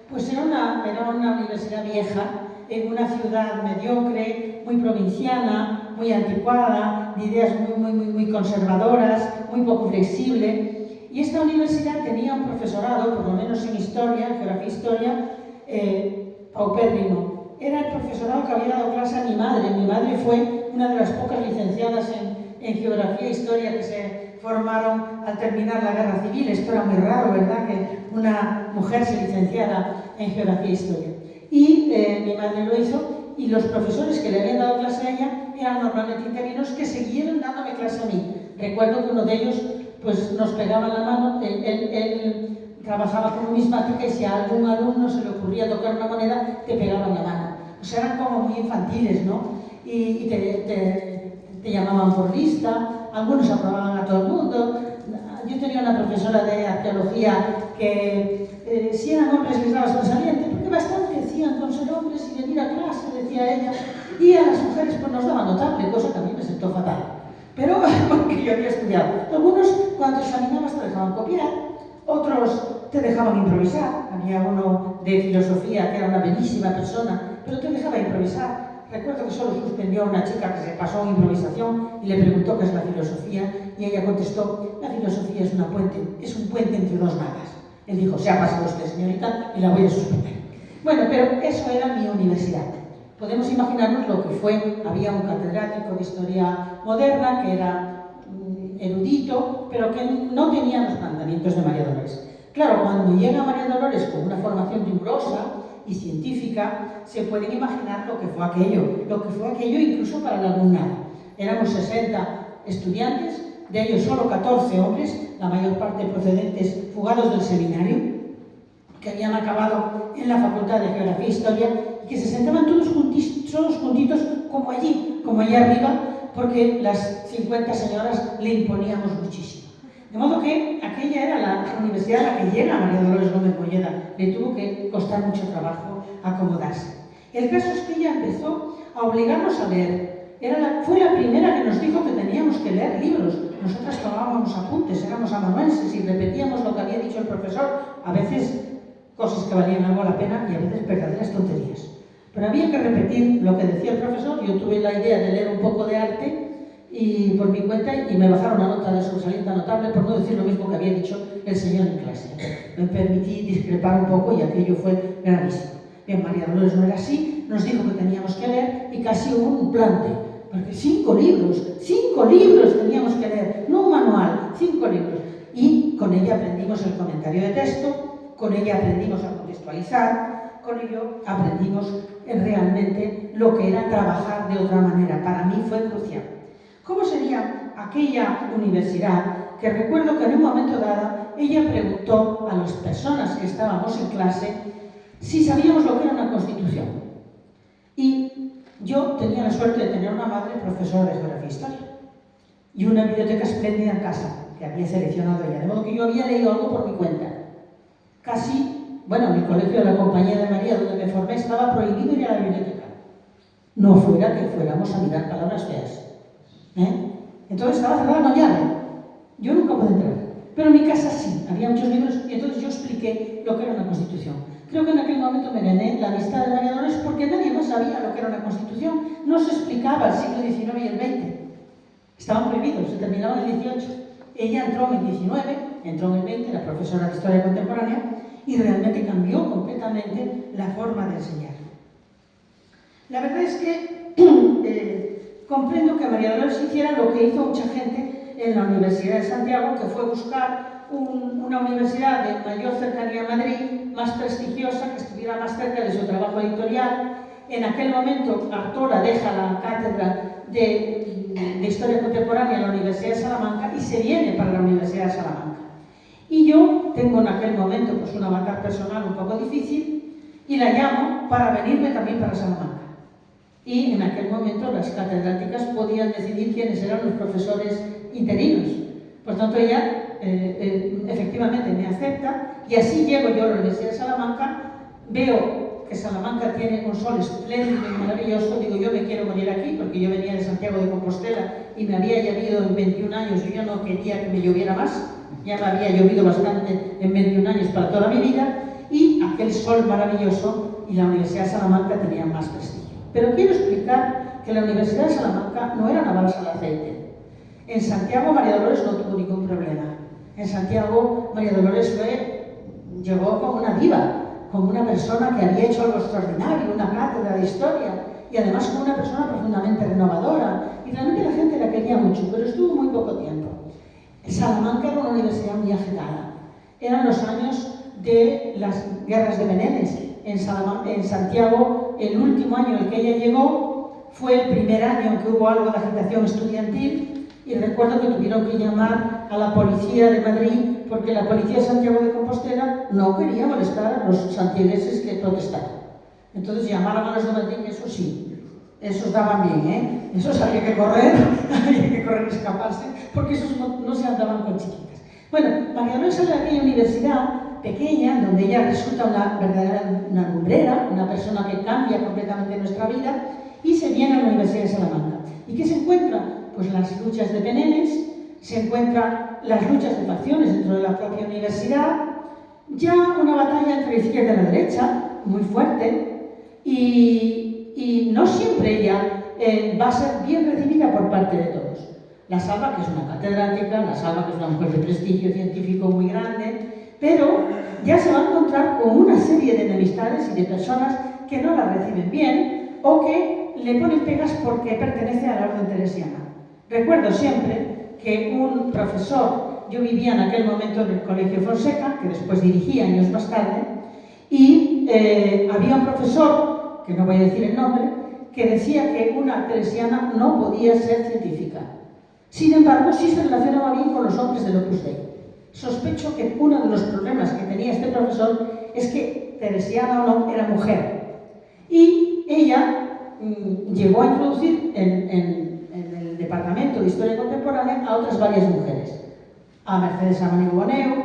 pues era una universidad vieja, en una ciudad mediocre, muy provinciana, muy anticuada, de ideas muy conservadoras, muy poco flexible. Y esta universidad tenía un profesorado, por lo menos en historia, en geografía e historia, paupérrimo. Era el profesorado que había dado clase a mi madre. Mi madre fue una de las pocas licenciadas en geografía e historia que se formaron al terminar la guerra civil. Esto era muy raro, ¿verdad?, que una mujer se licenciara en geografía e historia. Y mi madre lo hizo, y los profesores que le habían dado clase a ella eran normalmente interinos que siguieron dándome clase a mí. Recuerdo que uno de ellos pues, nos pegaba la mano, él trabajaba como numismática, y si a algún alumno se le ocurría tocar una moneda, te pegaban la mano. O sea, eran como muy infantiles, ¿no? Y te llamaban por lista, algunos aprobaban a todo el mundo. Yo tenía una profesora de arqueología que si eran hombres les daba sobresaliente, porque bastante hacían con ser hombres y venir a clase, decía ella, y a las mujeres pues nos daba notable, cosa que a mí me sentó fatal. Pero porque yo había estudiado. Algunos cuando examinabas te dejaban copiar, otros te dejaban improvisar. Había uno de filosofía que era una bellísima persona, pero te dejaba improvisar. Recuerdo que solo suspendió a una chica que se pasó a improvisación y le preguntó qué es la filosofía, y ella contestó: la filosofía es un puente entre dos magas. Él dijo: se ha pasado usted, señorita, y la voy a suspender. Bueno, pero eso era mi universidad. Podemos imaginarnos lo que fue. Había un catedrático de historia moderna que era erudito, pero que no tenía los planteamientos de María Dolores. Claro, cuando llega María Dolores con una formación rigurosa y científica, se pueden imaginar lo que fue aquello incluso para el alumnado. Éramos 60 estudiantes, de ellos solo 14 hombres, la mayor parte procedentes fugados del seminario, que habían acabado en la Facultad de Geografía e Historia, y que se sentaban todos juntitos como allí arriba, porque las 50 señoras le imponíamos muchísimo. De modo que aquella era la universidad a la que llega María Dolores Gómez Molleda. Le tuvo que costar mucho trabajo acomodarse. El caso es que ella empezó a obligarnos a leer. Fue la primera que nos dijo que teníamos que leer libros. Nosotras tomábamos apuntes, éramos amanuenses y repetíamos lo que había dicho el profesor, a veces cosas que valían algo la pena y a veces verdaderas tonterías. Pero había que repetir lo que decía el profesor. Yo tuve la idea de leer un poco de arte y por mi cuenta, y me bajaron una nota de sobresaliente notable por no decir lo mismo que había dicho el señor en clase. Me permití discrepar un poco y aquello fue gravísimo. Bien, María Dolores no era así, nos dijo que teníamos que leer y casi hubo un plante, porque 5 libros teníamos que leer, no un manual, 5 libros. Y con ella aprendimos el comentario de texto, con ella aprendimos a contextualizar, con ello aprendimos realmente lo que era trabajar de otra manera. Para mí fue crucial. ¿Cómo sería aquella universidad? Que recuerdo que en un momento dado ella preguntó a las personas que estábamos en clase si sabíamos lo que era una constitución. Y yo tenía la suerte de tener una madre profesora de geografía e historia y una biblioteca espléndida en casa que había seleccionado ella, de modo que yo había leído algo por mi cuenta. En el colegio de la Compañía de María, donde me formé, estaba prohibido ir a la biblioteca. No fuera que fuéramos a mirar palabras feas. Entonces estaba cerrada con llave. Yo nunca pude entrar. Pero en mi casa sí, había muchos libros, y entonces yo expliqué lo que era una constitución. Creo que en aquel momento me gané la amistad de María Dolores porque nadie más sabía lo que era una constitución. No se explicaba el siglo XIX y el XX. Estaban prohibidos, se terminaban en el XVIII. Ella entró en el XIX, entró en el XX, era profesora de Historia Contemporánea, y realmente cambió completamente la forma de enseñar. La verdad es que comprendo que María Dolores hiciera lo que hizo mucha gente en la Universidad de Santiago, que fue buscar una universidad de mayor cercanía a Madrid, más prestigiosa, que estuviera más cerca de su trabajo editorial. En aquel momento, Artora deja la cátedra de Historia Contemporánea en la Universidad de Salamanca y se viene para la Universidad de Salamanca. Y yo tengo en aquel momento pues, un avatar personal un poco difícil y la llamo para venirme también para Salamanca. Y en aquel momento las catedráticas podían decidir quiénes eran los profesores interinos. Por tanto, ella efectivamente me acepta y así llego yo a la Universidad de Salamanca, veo que Salamanca tiene un sol espléndido y maravilloso, digo, yo me quiero morir aquí, porque yo venía de Santiago de Compostela y me había llovido en 21 años, yo ya no quería que me lloviera más, ya me había llovido bastante en 21 años para toda mi vida, y aquel sol maravilloso y la Universidad de Salamanca tenían más prestigio. Pero quiero explicar que la Universidad de Salamanca no era una balsa de aceite. En Santiago María Dolores no tuvo ningún problema. En Santiago María Dolores llegó como una diva, como una persona que había hecho algo extraordinario, una cátedra de historia, y además como una persona profundamente renovadora, y realmente la gente la quería mucho, pero estuvo muy poco tiempo. Salamanca era una universidad muy agitada. Eran los años de las guerras de Meneses. En Santiago, el último año en el que ella llegó fue el primer año en que hubo algo de agitación estudiantil, y recuerdo que tuvieron que llamar a la policía de Madrid porque la policía de Santiago de Compostela no quería molestar a los santiagueses que protestaban. Entonces llamaron a los de Madrid, y eso sí, esos daban bien, ¿eh? Esos había que correr y escaparse, porque esos no se andaban con chiquitas. Bueno, María Dolores sale de aquella universidad pequeña, donde ella resulta una verdadera lumbrera, una persona que cambia completamente nuestra vida, y se viene a la Universidad de Salamanca. ¿Y qué se encuentra? Pues las luchas de Meneses, se encuentran las luchas de facciones dentro de la propia universidad, ya una batalla entre la izquierda y la derecha, muy fuerte, y no siempre ella va a ser bien recibida por parte de todos. La Salva, que es una catedrática, la Salva, que es una mujer de prestigio científico muy grande, pero ya se va a encontrar con una serie de enemistades y de personas que no la reciben bien o que le ponen pegas porque pertenece a la orden teresiana. Recuerdo siempre que un profesor, yo vivía en aquel momento en el Colegio Fonseca, que después dirigí años más tarde, y había un profesor, que no voy a decir el nombre, que decía que una teresiana no podía ser científica. Sin embargo, sí se relacionaba bien con los hombres del Opus Dei. Sospecho que uno de los problemas que tenía este profesor es que, teresiana o no, era mujer. Y ella llegó a introducir en el Departamento de Historia Contemporánea a otras varias mujeres. A Mercedes Amanigo Boneo,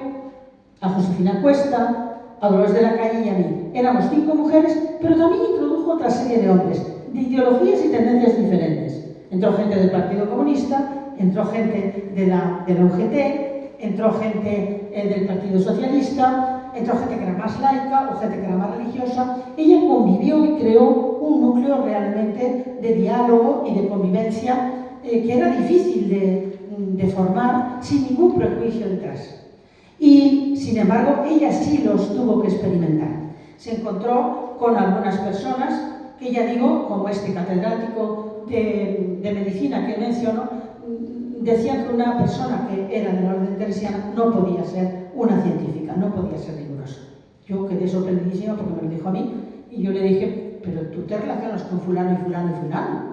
a Josefina Cuesta, a Dolores de la Calle y a mí. Éramos 5 mujeres, pero también introdujo otra serie de hombres, de ideologías y tendencias diferentes. Entró gente del Partido Comunista, entró gente de la UGT, entró gente del Partido Socialista, entró gente que era más laica o gente que era más religiosa. Ella convivió y creó un núcleo realmente de diálogo y de convivencia que era difícil de formar sin ningún prejuicio detrás. Y, sin embargo, ella sí los tuvo que experimentar. Se encontró con algunas personas que, ya digo, como este catedrático de medicina que menciono, decía que una persona que era de la orden teresiana no podía ser una científica, no podía ser rigurosa. Yo quedé sorprendidísima porque me lo dijo a mí y yo le dije, pero tú te relacionas con fulano y fulano y fulano,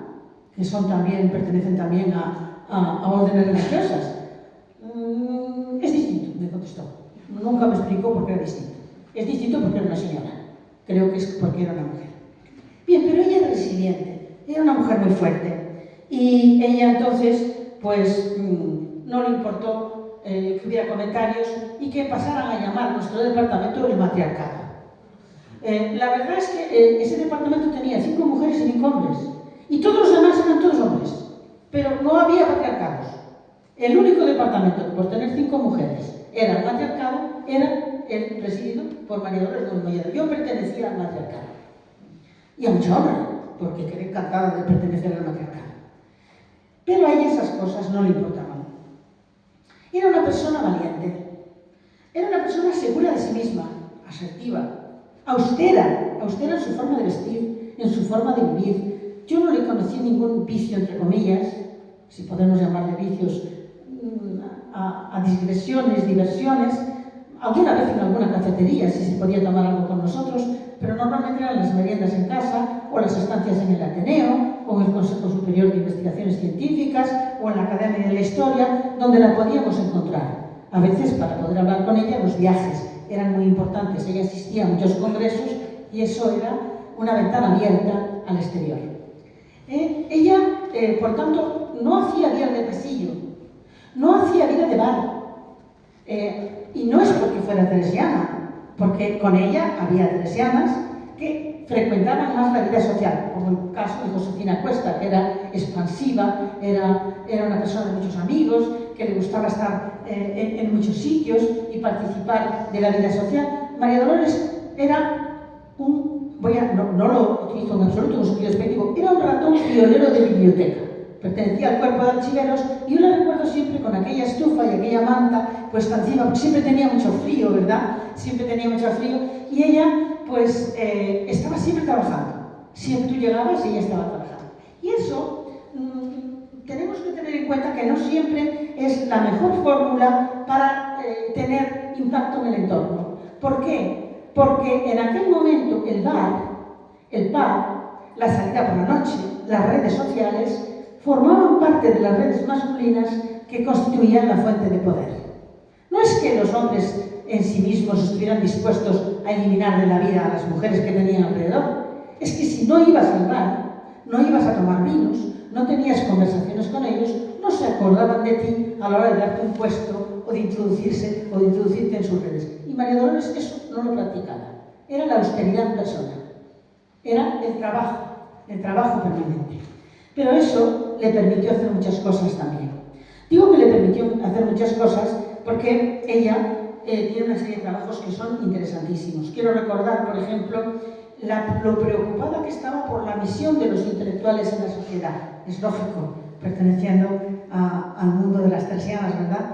que pertenecen también a órdenes religiosas. Es distinto, me contestó. Nunca me explicó por qué era distinto. Es distinto porque era una señora. Creo que es porque era una mujer. Bien, pero ella era resiliente, era una mujer muy fuerte. Y ella entonces, pues, no le importó que hubiera comentarios y que pasaran a llamar a nuestro departamento el matriarcado. La verdad es que ese departamento tenía 5 mujeres y 5 hombres. Y todos los demás eran todos hombres. Pero no había patriarcados. El único departamento que por tener 5 mujeres era el matriarcado era el presidido por María Dolores Molleda. Yo pertenecía al matriarcado. Y a mucha honra, porque quedé encantada de pertenecer al matriarcado. Pero a ella esas cosas no le importaban. Era una persona valiente. Era una persona segura de sí misma, asertiva, austera en su forma de vestir, en su forma de vivir. Yo no le conocí ningún vicio, entre comillas, si podemos llamarle vicios, a digresiones, diversiones, alguna vez en alguna cafetería, si se podía tomar algo con nosotros, pero normalmente eran las meriendas en casa, o las estancias en el Ateneo, o en el Consejo Superior de Investigaciones Científicas, o en la Academia de la Historia, donde la podíamos encontrar. A veces, para poder hablar con ella, los viajes eran muy importantes. Ella asistía a muchos congresos y eso era una ventana abierta al exterior. Ella, por tanto, no hacía vida de pasillo, no hacía vida de bar. Y no es porque fuera teresiana, porque con ella había teresianas que frecuentaban más la vida social, como el caso de Josefina Cuesta, que era expansiva, era una persona de muchos amigos, que le gustaba estar en muchos sitios y participar de la vida social. María Dolores era no lo utilizo en absoluto en un sentido despectivo, era un ratón violero de biblioteca. Pertenecía al cuerpo de archiveros y yo la recuerdo siempre con aquella estufa y aquella manta puesta encima, porque siempre tenía mucho frío, ¿verdad? Siempre tenía mucho frío y ella pues estaba siempre trabajando. Siempre tú llegabas y ella estaba trabajando. Y eso tenemos que tener en cuenta que no siempre es la mejor fórmula para tener impacto en el entorno. ¿Por qué? Porque en aquel momento el pub, la salida por la noche, las redes sociales formaban parte de las redes masculinas que constituían la fuente de poder. No es que los hombres en sí mismos estuvieran dispuestos a eliminar de la vida a las mujeres que tenían alrededor. Es que si no ibas al bar, no ibas a tomar vinos, no tenías conversaciones con ellos, no se acordaban de ti a la hora de darte un puesto o de introducirse o de introducirte en sus redes. Y María Dolores eso no lo practicaba. Era la austeridad en persona. Era el trabajo permanente. Pero eso le permitió hacer muchas cosas también. Digo que le permitió hacer muchas cosas porque ella tiene una serie de trabajos que son interesantísimos. Quiero recordar, por ejemplo, lo preocupada que estaba por la misión de los intelectuales en la sociedad. Es lógico, perteneciendo al mundo de las tercianas, ¿verdad?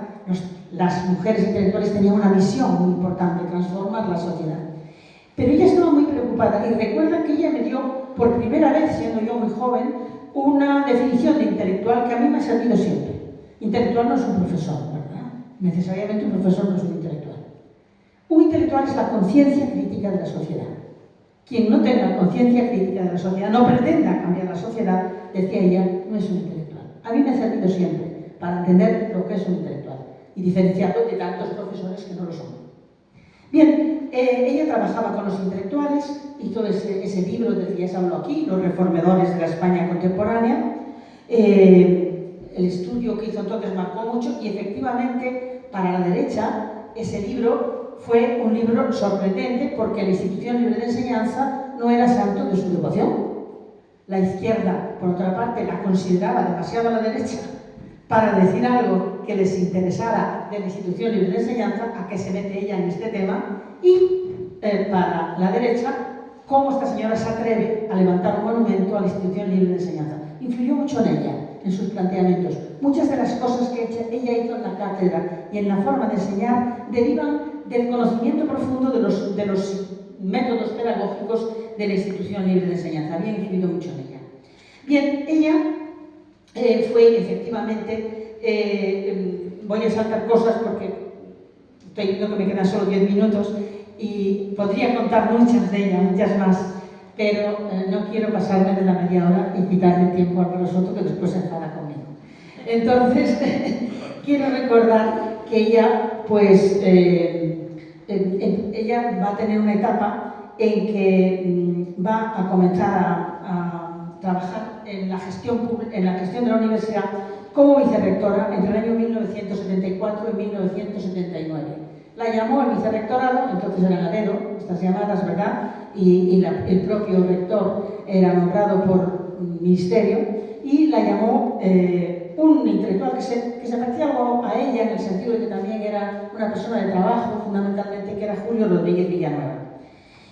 Las mujeres intelectuales tenían una misión muy importante, transformar la sociedad. Pero ella estaba muy preocupada y recuerda que ella me dio, por primera vez, siendo yo muy joven, una definición de intelectual que a mí me ha servido siempre. Intelectual no es un profesor, ¿verdad? Necesariamente un profesor no es un intelectual. Un intelectual es la conciencia crítica de la sociedad. Quien no tenga conciencia crítica de la sociedad, no pretenda cambiar la sociedad, decía ella, no es un intelectual. A mí me ha servido siempre para entender lo que es un intelectual y diferenciarlo de tantos profesores que no lo son. Bien, ella trabajaba con los intelectuales, hizo ese libro del que ya se habló aquí, Los reformadores de la España contemporánea. El estudio que hizo entonces marcó mucho y efectivamente para la derecha ese libro fue un libro sorprendente porque la institución libre de enseñanza no era santo de su devoción. La izquierda, por otra parte, la consideraba demasiado a la derecha para decir algo que les interesara de la institución libre de enseñanza, a que se mete ella en este tema, y para la derecha, cómo esta señora se atreve a levantar un monumento a la institución libre de enseñanza. Influyó mucho en ella, en sus planteamientos. Muchas de las cosas que ella hizo en la cátedra y en la forma de enseñar derivan del conocimiento profundo de los métodos pedagógicos de la institución libre de enseñanza. Había influido mucho en ella. Bien, ella fue efectivamente, voy a saltar cosas porque estoy viendo que me quedan solo 10 minutos y podría contar muchas de ellas, muchas más, pero no quiero pasarme de la media hora y quitarle tiempo a Álvaro Soto, que después se enfada conmigo. Entonces, quiero recordar que ella, pues, ella va a tener una etapa en que va a comenzar a trabajar en la gestión de la universidad como vicerrectora entre el año 1974 y 1979. La llamó el vicerrectorado, entonces era Laredo, estas llamadas, ¿verdad? Y el propio rector era nombrado por ministerio y la llamó un intelectual que se parecía algo a ella en el sentido de que también era una persona de trabajo, fundamentalmente, que era Julio Rodríguez Villanueva.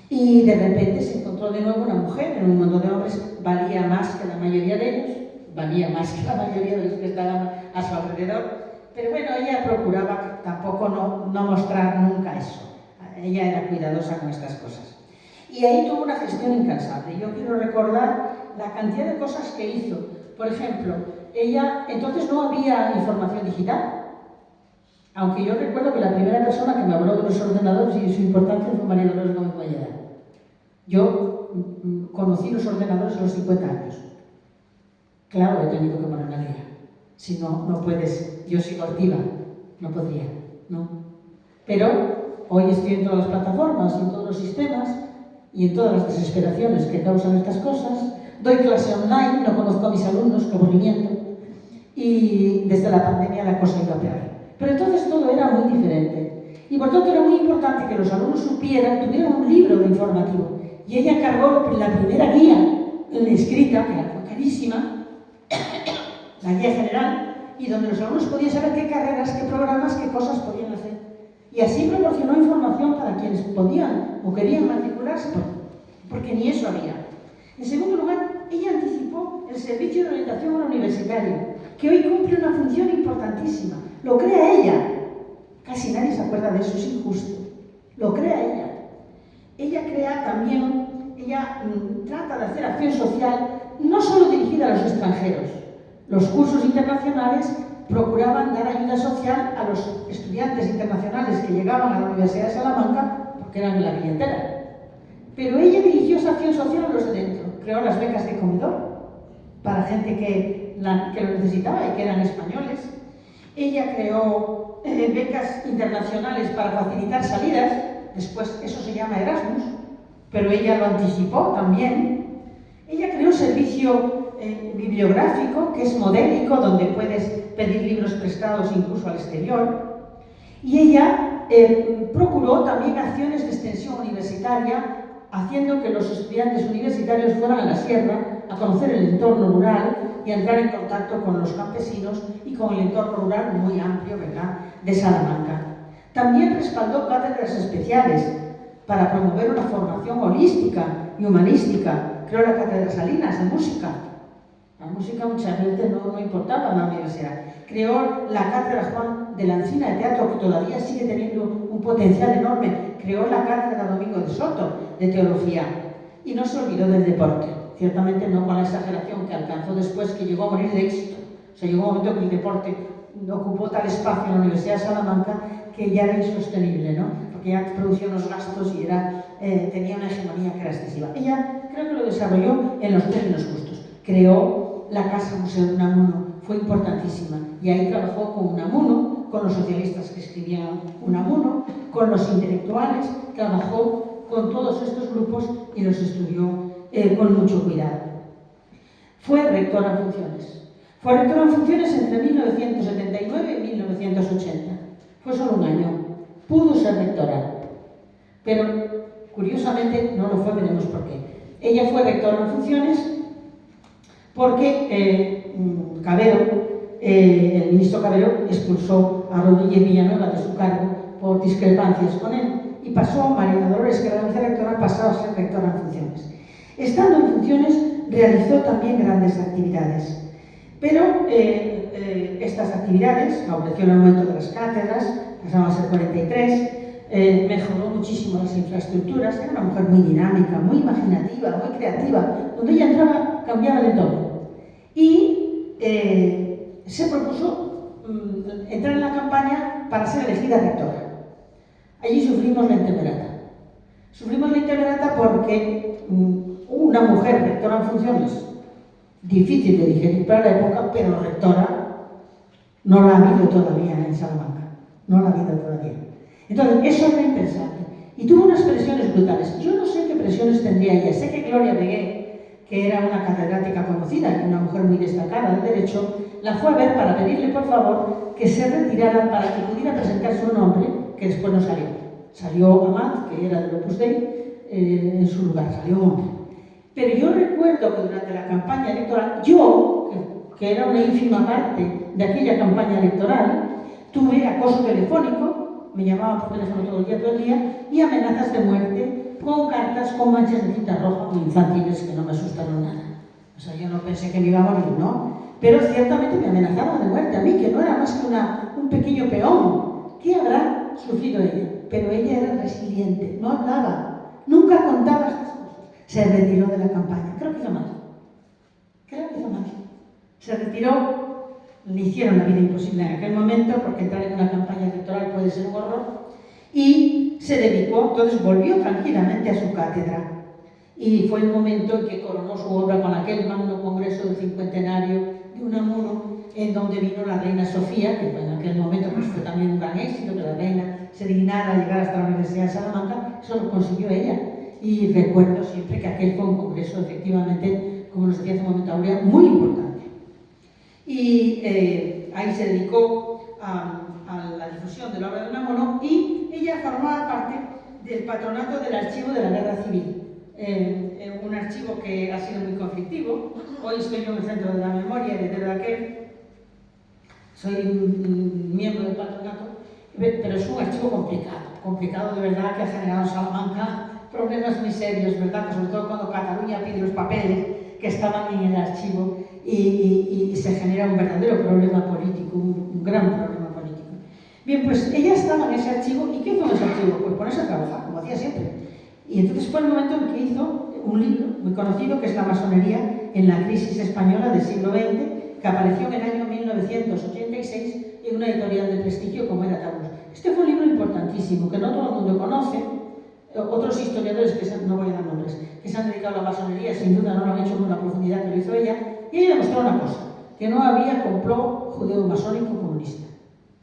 Y de repente se encontró de nuevo una mujer en un mundo de hombres, valía más que la mayoría de ellos, valía más que la mayoría de los que estaban a su alrededor, pero bueno, ella procuraba tampoco no mostrar nunca eso. Ella era cuidadosa con estas cosas. Y ahí tuvo una gestión incansable. Yo quiero recordar la cantidad de cosas que hizo. Por ejemplo, ella, entonces no había información digital, aunque yo recuerdo que la primera persona que me habló de los ordenadores y de su importancia fue María Dolores Gómez Molleda. Yo conocí los ordenadores a los 50 años. Claro, he tenido que ponerme al día. Si no, no puedes. Yo sigo activa. No podría, ¿no? Pero hoy estoy en todas las plataformas y en todos los sistemas y en todas las desesperaciones que causan estas cosas. Doy clase online, no conozco a mis alumnos, qué aburrimiento. Y desde la pandemia la cosa iba a peor. Pero entonces todo era muy diferente. Y por tanto era muy importante que los alumnos tuvieran un libro de informativo. y ella encargó la primera guía escrita, que fue carísima, la guía general, y donde los alumnos podían saber qué carreras, qué programas, qué cosas podían hacer. Y así proporcionó información para quienes podían o querían matricularse, porque ni eso había. En segundo lugar, ella anticipó el servicio de orientación a la universitaria, que hoy cumple una función importantísima. Lo crea ella. Casi nadie se acuerda de eso, es injusto. Lo crea ella. Ella crea también, trata de hacer acción social, no solo dirigida a los extranjeros. Los cursos internacionales procuraban dar ayuda social a los estudiantes internacionales que llegaban a la Universidad de Salamanca, porque eran la clientela. Pero ella dirigió esa acción social a los de dentro. Creó las becas de comedor para gente que lo necesitaba y que eran españoles. Ella creó becas internacionales para facilitar salidas. Después eso se llama Erasmus, pero ella lo anticipó también. Ella creó servicio bibliográfico, que es modélico, donde puedes pedir libros prestados incluso al exterior. Y ella procuró también acciones de extensión universitaria, haciendo que los estudiantes universitarios fueran a la sierra a conocer el entorno rural y a entrar en contacto con los campesinos y con el entorno rural muy amplio, ¿verdad?, de Salamanca. También respaldó cátedras especiales para promover una formación holística y humanística. Creó la cátedra Salinas de música. La música muchas veces no importaba en la universidad. Creó la cátedra Juan de la Encina de teatro, que todavía sigue teniendo un potencial enorme. Creó la cátedra Domingo de Soto de teología. Y no se olvidó del deporte. Ciertamente no con la exageración que alcanzó después, que llegó a morir de éxito. O sea, llegó un momento que el deporte ocupó tal espacio en la Universidad de Salamanca que ya era insostenible, ¿no? Porque ya producía unos gastos y tenía una hegemonía que era excesiva. Ella creo que lo desarrolló en los términos justos. Creó la Casa Museo de Unamuno, fue importantísima. Y ahí trabajó con Unamuno, con los socialistas que escribían Unamuno, con los intelectuales, trabajó con todos estos grupos y los estudió con mucho cuidado. Fue rectora en funciones. Fue rectora en funciones entre 1979 y 1980. Fue solo un año. Pudo ser rectora. Pero, curiosamente, no lo fue, veremos por qué. Ella fue rectora en funciones porque el ministro Cabero expulsó a Rodríguez Villanueva de su cargo por discrepancias con él y pasó a María Dolores, que era la vicerrectora, pasó a ser rectora en funciones. Estando en funciones, realizó también grandes actividades. Pero estas actividades, favoreció el aumento de las cátedras, pasaban a ser 43, mejoró muchísimo las infraestructuras, era una mujer muy dinámica, muy imaginativa, muy creativa, donde ella entraba, cambiaba el entorno. Y se propuso entrar en la campaña para ser elegida rectora. Allí sufrimos la intemerata. Sufrimos la intemerata porque una mujer rectora en funciones, difícil de digerir para la época, pero rectora, no la ha habido todavía en Salamanca. No la ha habido todavía. Entonces, eso era impensable. Y tuvo unas presiones brutales. Yo no sé qué presiones tendría ella. Sé que Gloria Begué, que era una catedrática conocida y una mujer muy destacada de Derecho, la fue a ver para pedirle, por favor, que se retirara para que pudiera presentar su nombre, que después no salió. Salió Amat, que era del Opus Dei, en su lugar, salió un hombre. Pero yo recuerdo que durante la campaña electoral, yo, que era una ínfima parte de aquella campaña electoral, tuve acoso telefónico, me llamaban por teléfono todo el día, y amenazas de muerte con cartas con manchas de cinta roja muy infantiles que no me asustaron nada. O sea, yo no pensé que me iba a morir, ¿no? Pero ciertamente me amenazaban de muerte a mí, que no era más que un pequeño peón. ¿Qué habrá sufrido ella? Pero ella era resiliente, no hablaba, nunca contaba estas cosas. Se retiró de la campaña. Creo que hizo mal. Se retiró, le hicieron la vida imposible en aquel momento, porque entrar en una campaña electoral puede ser un horror, y se dedicó, entonces volvió tranquilamente a su cátedra. Y fue el momento en que coronó su obra con aquel magno congreso del cincuentenario de Unamuno, en donde vino la reina Sofía, que en aquel momento pues, fue también un gran éxito, que la reina se dignara a llegar hasta la Universidad de Salamanca. Eso lo consiguió ella. Y recuerdo siempre que aquel fue un congreso, efectivamente, como nos decía hace un momento Aurea, muy importante. Y ahí se dedicó a la difusión de la obra de Unamuno y ella formaba parte del patronato del Archivo de la Guerra Civil. un archivo que ha sido muy conflictivo. Hoy estoy yo en el Centro de la Memoria, heredero de aquel. Soy un miembro del patronato, pero es un archivo complicado de verdad, que ha generado en Salamanca problemas muy serios, ¿verdad? Sobre todo cuando Cataluña pide los papeles que estaban en el archivo y se genera un verdadero problema político, un gran problema político. Bien, pues ella estaba en ese archivo, ¿y qué hizo en ese archivo? Pues ponerse a trabajar, como hacía siempre. Y entonces fue el momento en que hizo un libro muy conocido, que es La masonería en la crisis española del siglo XX, que apareció en el año 1986 en una editorial de prestigio como era Taurus. Este fue un libro importantísimo, que no todo el mundo conoce. Otros historiadores, no voy a dar nombres, que se han dedicado a la masonería, sin duda no lo han hecho con la profundidad que lo hizo ella, y ella demostró una cosa, que no había complot judeo-masónico comunista,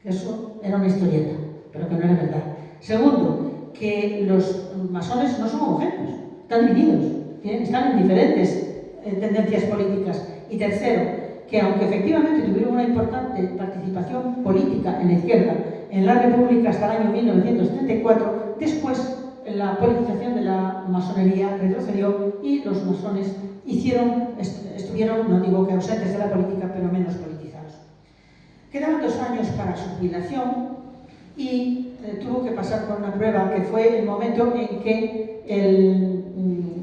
que eso era una historieta, pero que no era verdad. Segundo, que los masones no son homogéneos, están divididos, están en diferentes tendencias políticas. Y tercero, que aunque efectivamente tuvieron una importante participación política en la izquierda en la República hasta el año 1934, después la politización de la masonería retrocedió y los masones estuvieron, no digo que ausentes de la política, pero menos politizados. Quedaban 2 años para su jubilación y tuvo que pasar por una prueba que fue el momento en que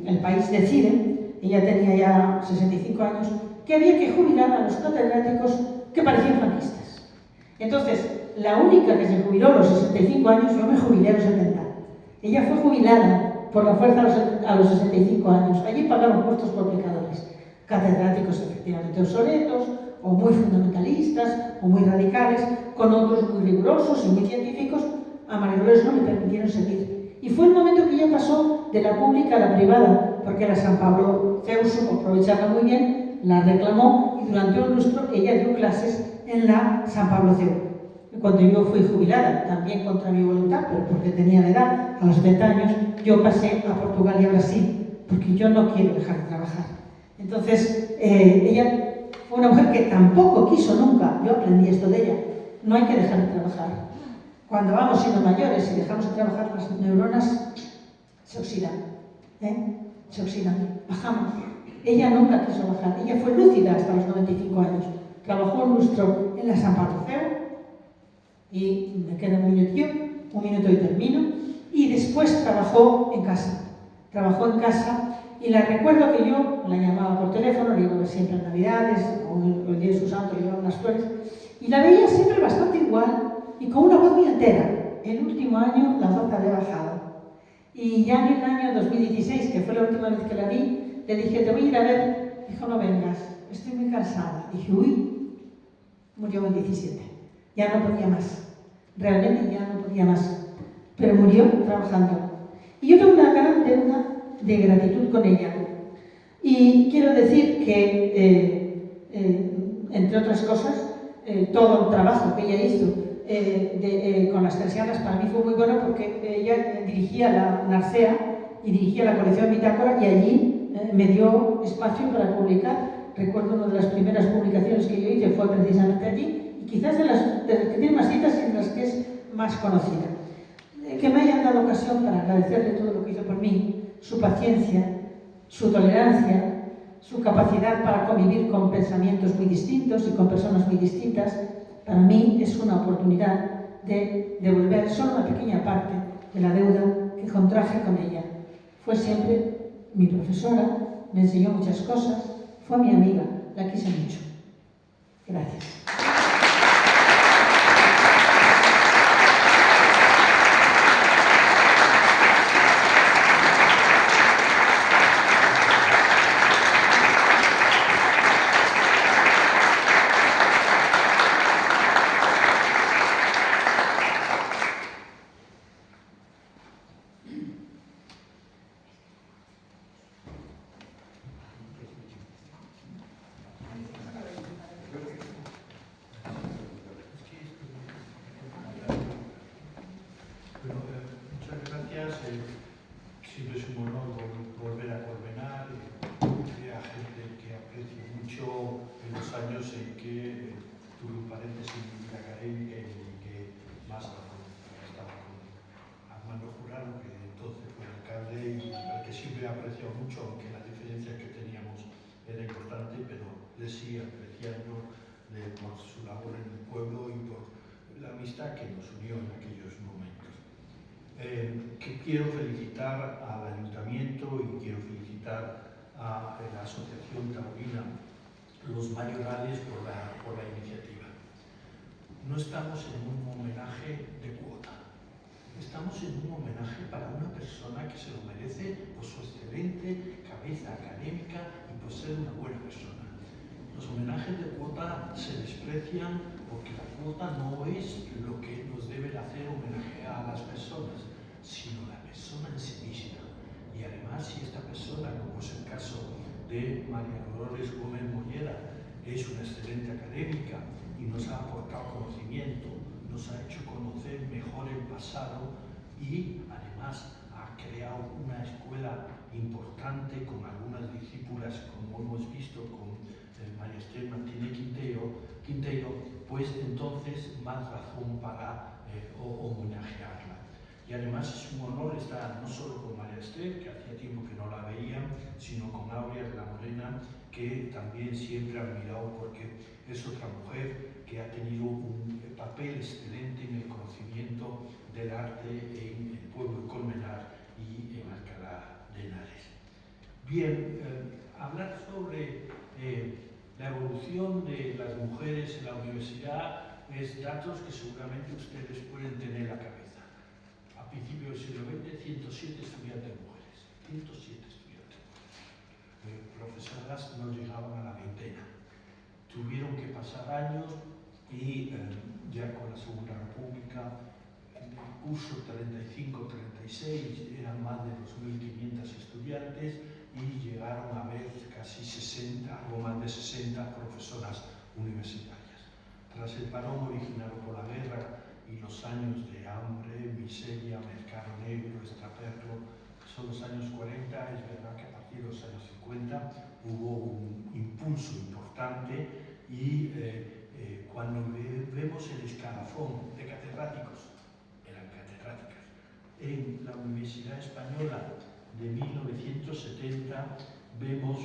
el país decide, ella tenía ya 65 años, que había que jubilar a los catedráticos que parecían franquistas. Entonces, la única que se jubiló a los 65 años, yo me jubilé a los 70. Ella fue jubilada por la fuerza a los 65 años. Allí pagaron puestos por pecadores. Catedráticos efectivamente obsoletos, o muy fundamentalistas, o muy radicales, con otros muy rigurosos y muy científicos. A María Dolores no le permitieron seguir. Y fue el momento que ella pasó de la pública a la privada, porque la San Pablo CEU supo aprovecharla muy bien, la reclamó y durante un lustro ella dio clases en la San Pablo CEU. Cuando yo fui jubilada, también contra mi voluntad, pero porque tenía la edad, a los 70 años, yo pasé a Portugal y a Brasil, porque yo no quiero dejar de trabajar. Entonces, ella fue una mujer que tampoco quiso nunca, yo aprendí esto de ella, no hay que dejar de trabajar. Cuando vamos siendo mayores y dejamos de trabajar, las neuronas se oxidan, se oxidan, bajamos. Ella nunca quiso bajar, ella fue lúcida hasta los 95 años. Trabajó un lustro en la San Pablo CEU, y me queda un minuto y termino, y después trabajó en casa, y la recuerdo que yo la llamaba por teléfono, le iba a ver siempre en Navidades, o el día de su santo, le llevaba unas flores, y la veía siempre bastante igual, y con una voz muy entera. El último año la voz había bajado, y ya en el año 2016, que fue la última vez que la vi, le dije, te voy a ir a ver. Dijo, no vengas, estoy muy cansada. Dije, uy, murió el 17, ya no podía más. Realmente ya no podía más, pero murió trabajando. Y yo tengo una gran deuda de gratitud con ella. Y quiero decir que, entre otras cosas, todo el trabajo que ella hizo con las teresianas para mí fue muy bueno, porque ella dirigía la Narcea y dirigía la colección Bitácora, y allí me dio espacio para publicar. Recuerdo una de las primeras publicaciones que yo hice fue precisamente allí, y quizás de las que tiene más citas y de las que es más conocida. Que me hayan dado ocasión para agradecerle todo lo que hizo por mí, su paciencia, su tolerancia, su capacidad para convivir con pensamientos muy distintos y con personas muy distintas. Para mí es una oportunidad de devolver solo una pequeña parte de la deuda que contraje con ella. Fue siempre mi profesora, me enseñó muchas cosas, fue mi amiga, la quise mucho. Gracias. Siempre es un honor volver a Colmenar, a gente que aprecio mucho en los años en que tuve un paréntesis en mi vida académica y que más estaba con Armando Jurado, que entonces fue alcalde, y que siempre he apreciado mucho, aunque la diferencia que teníamos era importante, pero le sigue apreciando por su labor en el pueblo y por la amistad que nos unió en aquellos momentos. Que quiero felicitar al Ayuntamiento y quiero felicitar a la Asociación Taurina Los Mayorales por la iniciativa. No estamos en un homenaje de cuota, estamos en un homenaje para una persona que se lo merece por su excelente cabeza académica y por ser una buena persona. Los homenajes de cuota se desprecian porque la cuota no es lo que nos debe hacer homenajear a las personas, sino la persona en sí misma. Y además, si esta persona, como es el caso de María Dolores Gómez Mollera, es una excelente académica y nos ha aportado conocimiento, nos ha hecho conocer mejor el pasado y además ha creado una escuela importante con algunas discípulas, como hemos visto con María Esther Martínez Quinteiro, pues entonces más razón para homenajearla. Y además es un honor estar no solo con María Esther, que hacía tiempo que no la veía, sino con Aurea de la Morena, que también siempre he admirado porque es otra mujer que ha tenido un papel excelente en el conocimiento del arte en el pueblo de Colmenar y en Alcalá de Henares. Bien, hablar sobre la evolución de las mujeres en la universidad es datos que seguramente ustedes pueden tener en la cabeza. A principios del siglo XX, 107 estudiantes mujeres, 107 estudiantes mujeres. Profesoras no llegaban a la veintena. Tuvieron que pasar años y ya con la Segunda República, en el curso 35-36 eran más de 2.500 estudiantes y llegaron a haber casi 60, algo más de 60 profesoras universitarias. Tras el parón originado por la guerra y los años de hambre, miseria, mercado negro, extraperlo, son los años 40, es verdad que a partir de los años 50 hubo un impulso importante y cuando vemos el escalafón de catedráticos, eran catedráticas, en la Universidad Española de 1970 vemos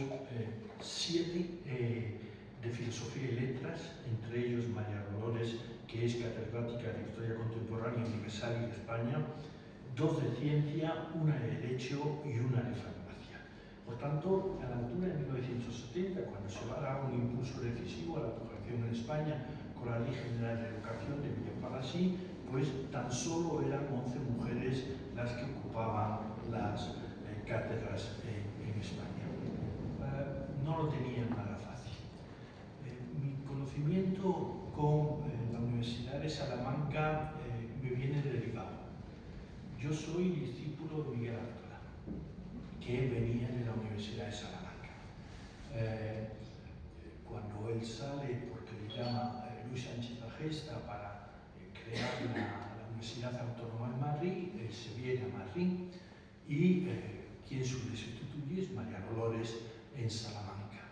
7 de Filosofía y Letras, entre ellos María Dolores, que es catedrática de Historia Contemporánea Universal y de España, 2 de Ciencia, 1 de Derecho y 1 de Farmacia. Por tanto, a la altura de 1970, cuando se va a dar un impulso decisivo a la educación en España con la Ley General de Educación de Villepalací, pues tan solo eran 11 mujeres las que ocupaban las cátedras en España. No lo tenían nada fácil. Mi conocimiento con la Universidad de Salamanca me viene derivado. Yo soy discípulo de Miguel Artola, que venía de la Universidad de Salamanca. Cuando él sale, porque le llama Luis Sánchez la Gesta para crear la Universidad Autónoma de Madrid, él se viene a Madrid y quien sustituye es María Dolores en Salamanca.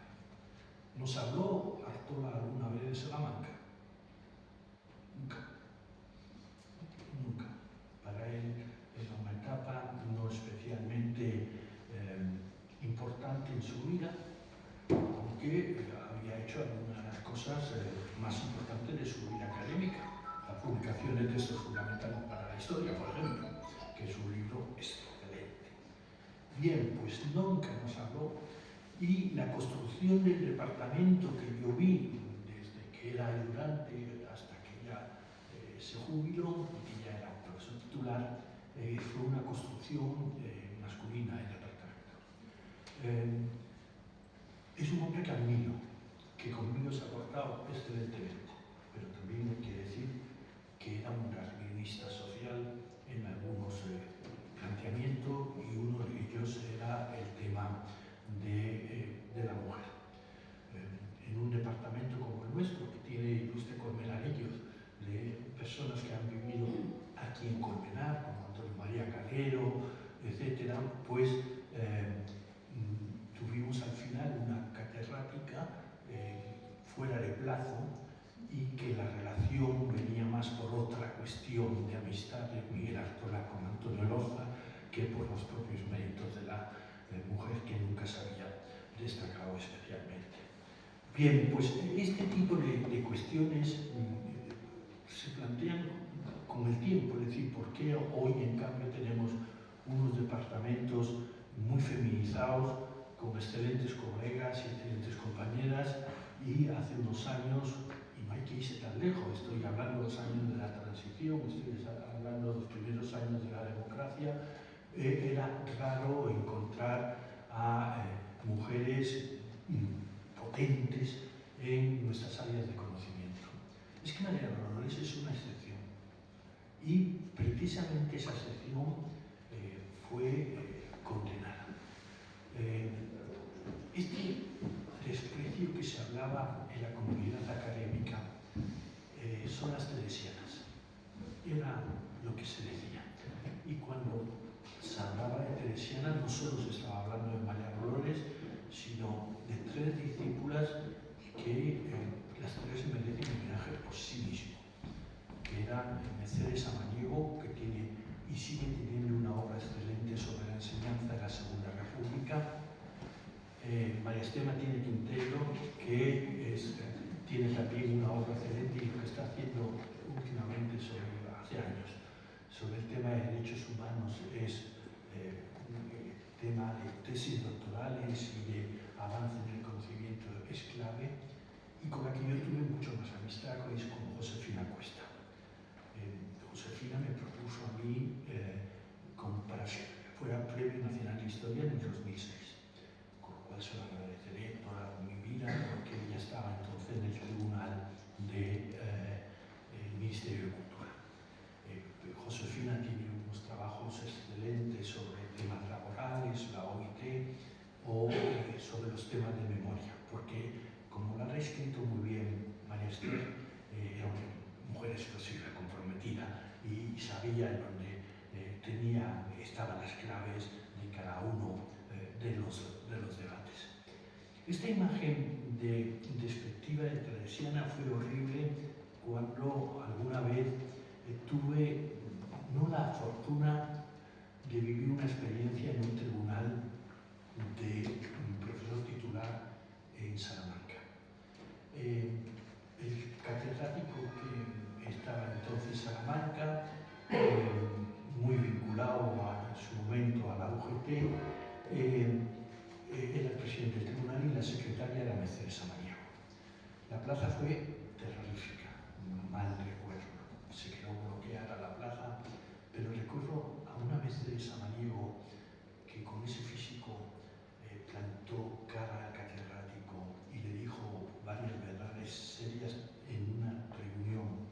¿Nos habló Artola alguna vez de Salamanca? Nunca. Nunca. Para él era una etapa no especialmente importante en su vida, aunque había hecho algunas cosas más importantes de su vida académica. La publicación de textos fundamentales para la historia, por ejemplo, que es un libro excelente. Bien, pues nunca nos habló. Y la construcción del departamento que yo vi desde que era ayudante hasta que ya se jubiló, y ya era profesor titular, fue una construcción masculina del departamento. Es un hombre que admiro, que conmigo se ha portado excelentemente, pero también me quiere decir que era un darwinista social en algunos planteamientos y uno de ellos era el tema de la mujer. En un departamento como el nuestro, que tiene ilustre colmenarillos de personas que han vivido aquí en Colmenar, como Antonio María Calero, etc., pues tuvimos al final una catedrática fuera de plazo y que la relación venía más por otra cuestión de amistad de Miguel Artola con Antonio Loza que por los propios méritos de la mujer que nunca se había destacado especialmente. Bien, pues este tipo de cuestiones se plantean con el tiempo, es decir, ¿por qué hoy en cambio tenemos unos departamentos muy feminizados, con excelentes colegas y excelentes compañeras, y hace unos años, y no hay que irse tan lejos, estoy hablando de los años de la transición, estoy hablando de los primeros años de la democracia, era raro encontrar a mujeres potentes en nuestras áreas de conocimiento. Es que María Dolores es una excepción, y precisamente esa excepción fue condenada. Este desprecio que se hablaba en la comunidad académica son las teresianas, era lo que se decía. Y cuando se hablaba de teresianas, no solo se estaba hablando de María Dolores, sino de 3 discípulas que las 3 merecen homenaje por sí mismo, que eran Mercedes Samaniego, que tiene y sigue teniendo una obra excelente sobre la enseñanza de la Segunda República, María Estela Martínez Quintero, que tiene también una obra excelente y lo que está haciendo últimamente hace años sobre el tema de derechos humanos es tema de tesis doctorales y de avance en el conocimiento es clave, y con la que yo tuve mucho más amistad es con Josefina Cuesta. Josefina me propuso a mí para que fuera Premio Nacional de Historia en el 2006, con lo cual se lo agradeceré toda mi vida, porque ella estaba entonces en el Tribunal del Ministerio de Cultura. Josefina tiene unos trabajos excelentes sobre temas laborales, la OIT, o sobre los temas de memoria, porque como lo ha escrito muy bien María Esther, era una mujer explosiva, comprometida, y sabía en dónde estaban las claves de cada uno de los debates. Esta imagen de despectiva de teresiana fue horrible cuando alguna vez tuve no la fortuna de vivir una experiencia en un tribunal de un profesor titular en Salamanca. El catedrático que estaba entonces en Salamanca, muy vinculado en su momento a la UGT, era el presidente del tribunal y la secretaria era Mercedes Samaniego. La plaza fue terrorífica, mal recuerdo, se quedó bloqueada la plaza, pero recuerdo a una Mercedes Samaniego que con ese físico plantó cara al catedrático y le dijo varias verdades serias en una reunión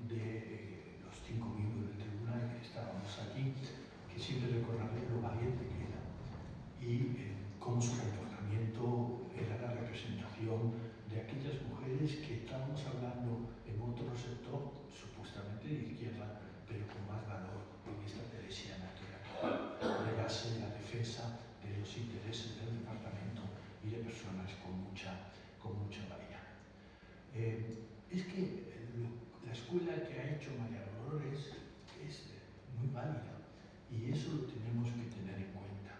de los 5 miembros del tribunal que estábamos aquí, que siempre recordaré lo valiente que era y cómo su comportamiento era la representación de aquellas mujeres que estábamos hablando en otro sector supuestamente de izquierda, pero con más valor en esta teresiana que era negarse la defensa de los intereses del departamento y de personas con mucha valía. Es que la escuela que ha hecho María Dolores es muy válida y eso lo tenemos que tener en cuenta,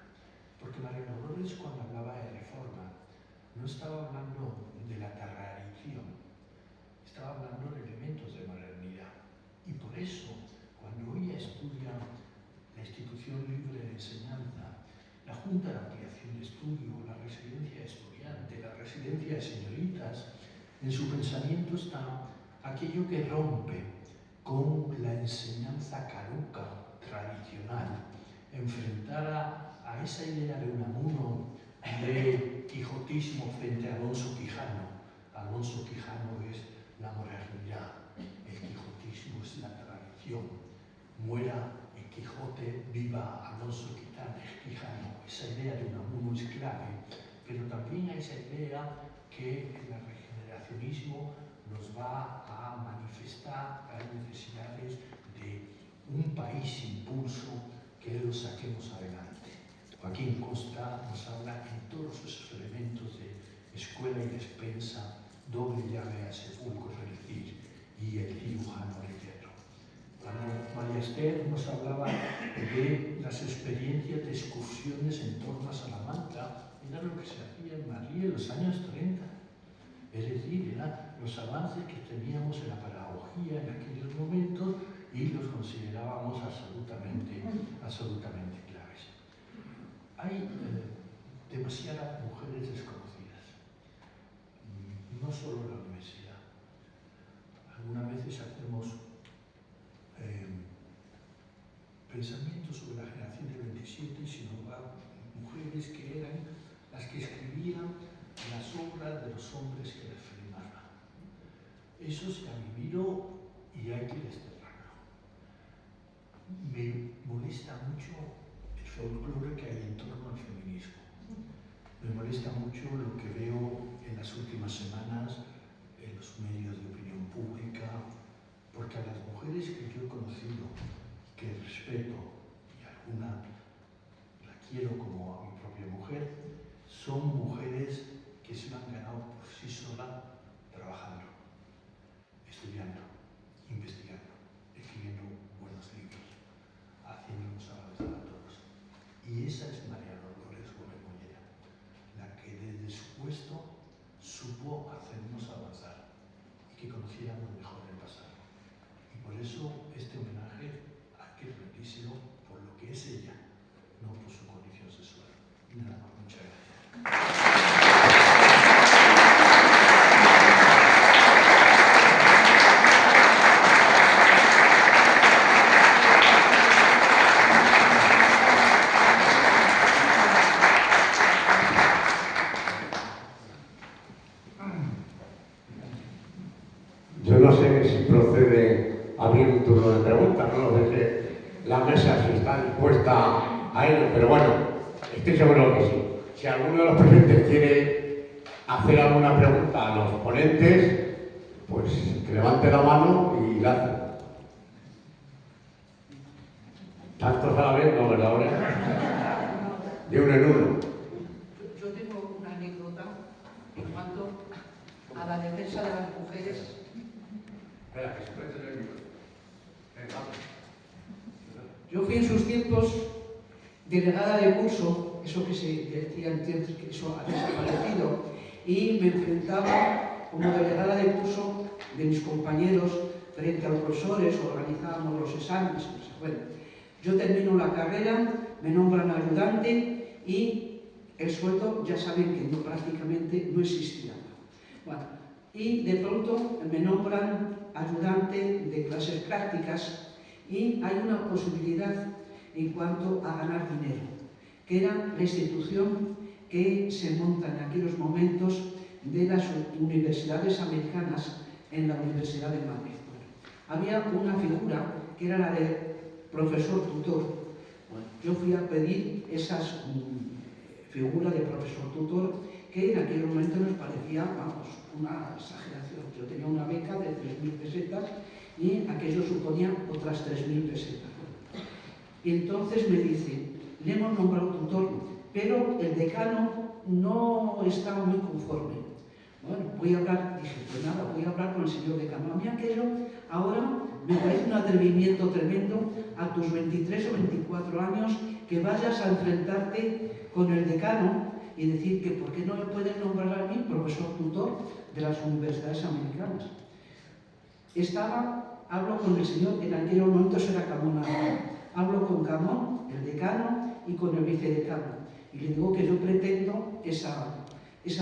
porque María Dolores cuando hablaba de reforma no estaba hablando de la tradición, estaba hablando de elementos de modernidad, y por eso cuando ella estudia la institución libre de enseñanza, la Junta de Ampliación de Estudio, la residencia de estudiantes, la residencia de señoritas, en su pensamiento está aquello que rompe con la enseñanza caduca, tradicional, enfrentada a esa idea de Unamuno de quijotismo frente a Alonso Quijano. Alonso Quijano es la modernidad, el quijotismo es la tradición. Muera el Quijote, viva Alonso Quijano. Esa idea de Unamuno es clave, pero también hay esa idea que el regeneracionismo nos va a manifestar las necesidades de un país impulso que lo saquemos adelante. Joaquín Costa nos habla en todos esos elementos de escuela y despensa, doble llave a sepulcros, es decir, y el cirujano de hierro. María Esther nos hablaba de las experiencias de excursiones en torno a Salamanca. Era lo que se hacía en Madrid en los años 30. Es decir, eran los avances que teníamos en la pedagogía en aquellos momentos y los considerábamos absolutamente claves. Hay demasiadas mujeres desconocidas, no solo en la universidad. Algunas veces hacemos pensamientos sobre la generación del 27 y si nos va mujeres que eran las que escribían las obras de los hombres que les firmaban. Eso se ha vivido y hay que desterrarlo. Me molesta mucho el folclore que hay en torno al feminismo. Me molesta mucho lo que veo en las últimas semanas en los medios de opinión pública, porque a las mujeres que yo he conocido, que respeto y alguna la quiero como a mi propia mujer, son mujeres que se lo han ganado por sí solas trabajando, estudiando, investigando, escribiendo buenos libros, haciéndonos avanzar a todos. Y esa es María Dolores Gómez Mollera, la que desde su puesto supo hacernos avanzar y que conociéramos mejor el pasado. Y por eso este homenaje hay que rendirlo por lo que es ella, no por su condición sexual. Y nada más, muchas gracias. Yo no sé si procede abrir un turno de preguntas, no sé si la mesa si está dispuesta a ello, pero bueno, estoy seguro que sí. Si alguno de los presentes quiere hacer alguna pregunta a los ponentes, pues que levante la mano y la hace. Tantos a la vez, no, ¿verdad? Ahora, de uno en uno. Yo tengo una anécdota en cuanto a la defensa de las mujeres. Espera, que se puede tener el micro. Yo fui en sus tiempos delegada de curso, eso que se decía antes, que eso ha desaparecido, y me enfrentaba como delegada de curso de mis compañeros frente a los profesores, organizábamos los exámenes. Bueno, yo termino la carrera, me nombran ayudante y el sueldo ya saben que prácticamente no existía. Bueno, y de pronto me nombran ayudante de clases prácticas y hay una posibilidad en cuanto a ganar dinero, que era la institución que se monta en aquellos momentos de las universidades americanas en la Universidad de Madrid. Había una figura que era la de profesor tutor. Yo fui a pedir esa figura de profesor tutor que en aquel momento nos parecía, vamos, una exageración. Yo tenía una beca de 3.000 pesetas y aquello suponía otras 3.000 pesetas. Y entonces me dice, le hemos nombrado tutor, pero el decano no está muy conforme. Bueno, voy a hablar, dije, pues nada, voy a hablar con el señor decano. A mí aquello ahora me parece un atrevimiento tremendo a tus 23 o 24 años que vayas a enfrentarte con el decano y decir que por qué no me pueden nombrar a mí profesor tutor de las universidades americanas. Hablo con el señor, en aquel momento era Camón, hablo con Camón, el decano, y con el vicedecano. Y le digo que yo pretendo esa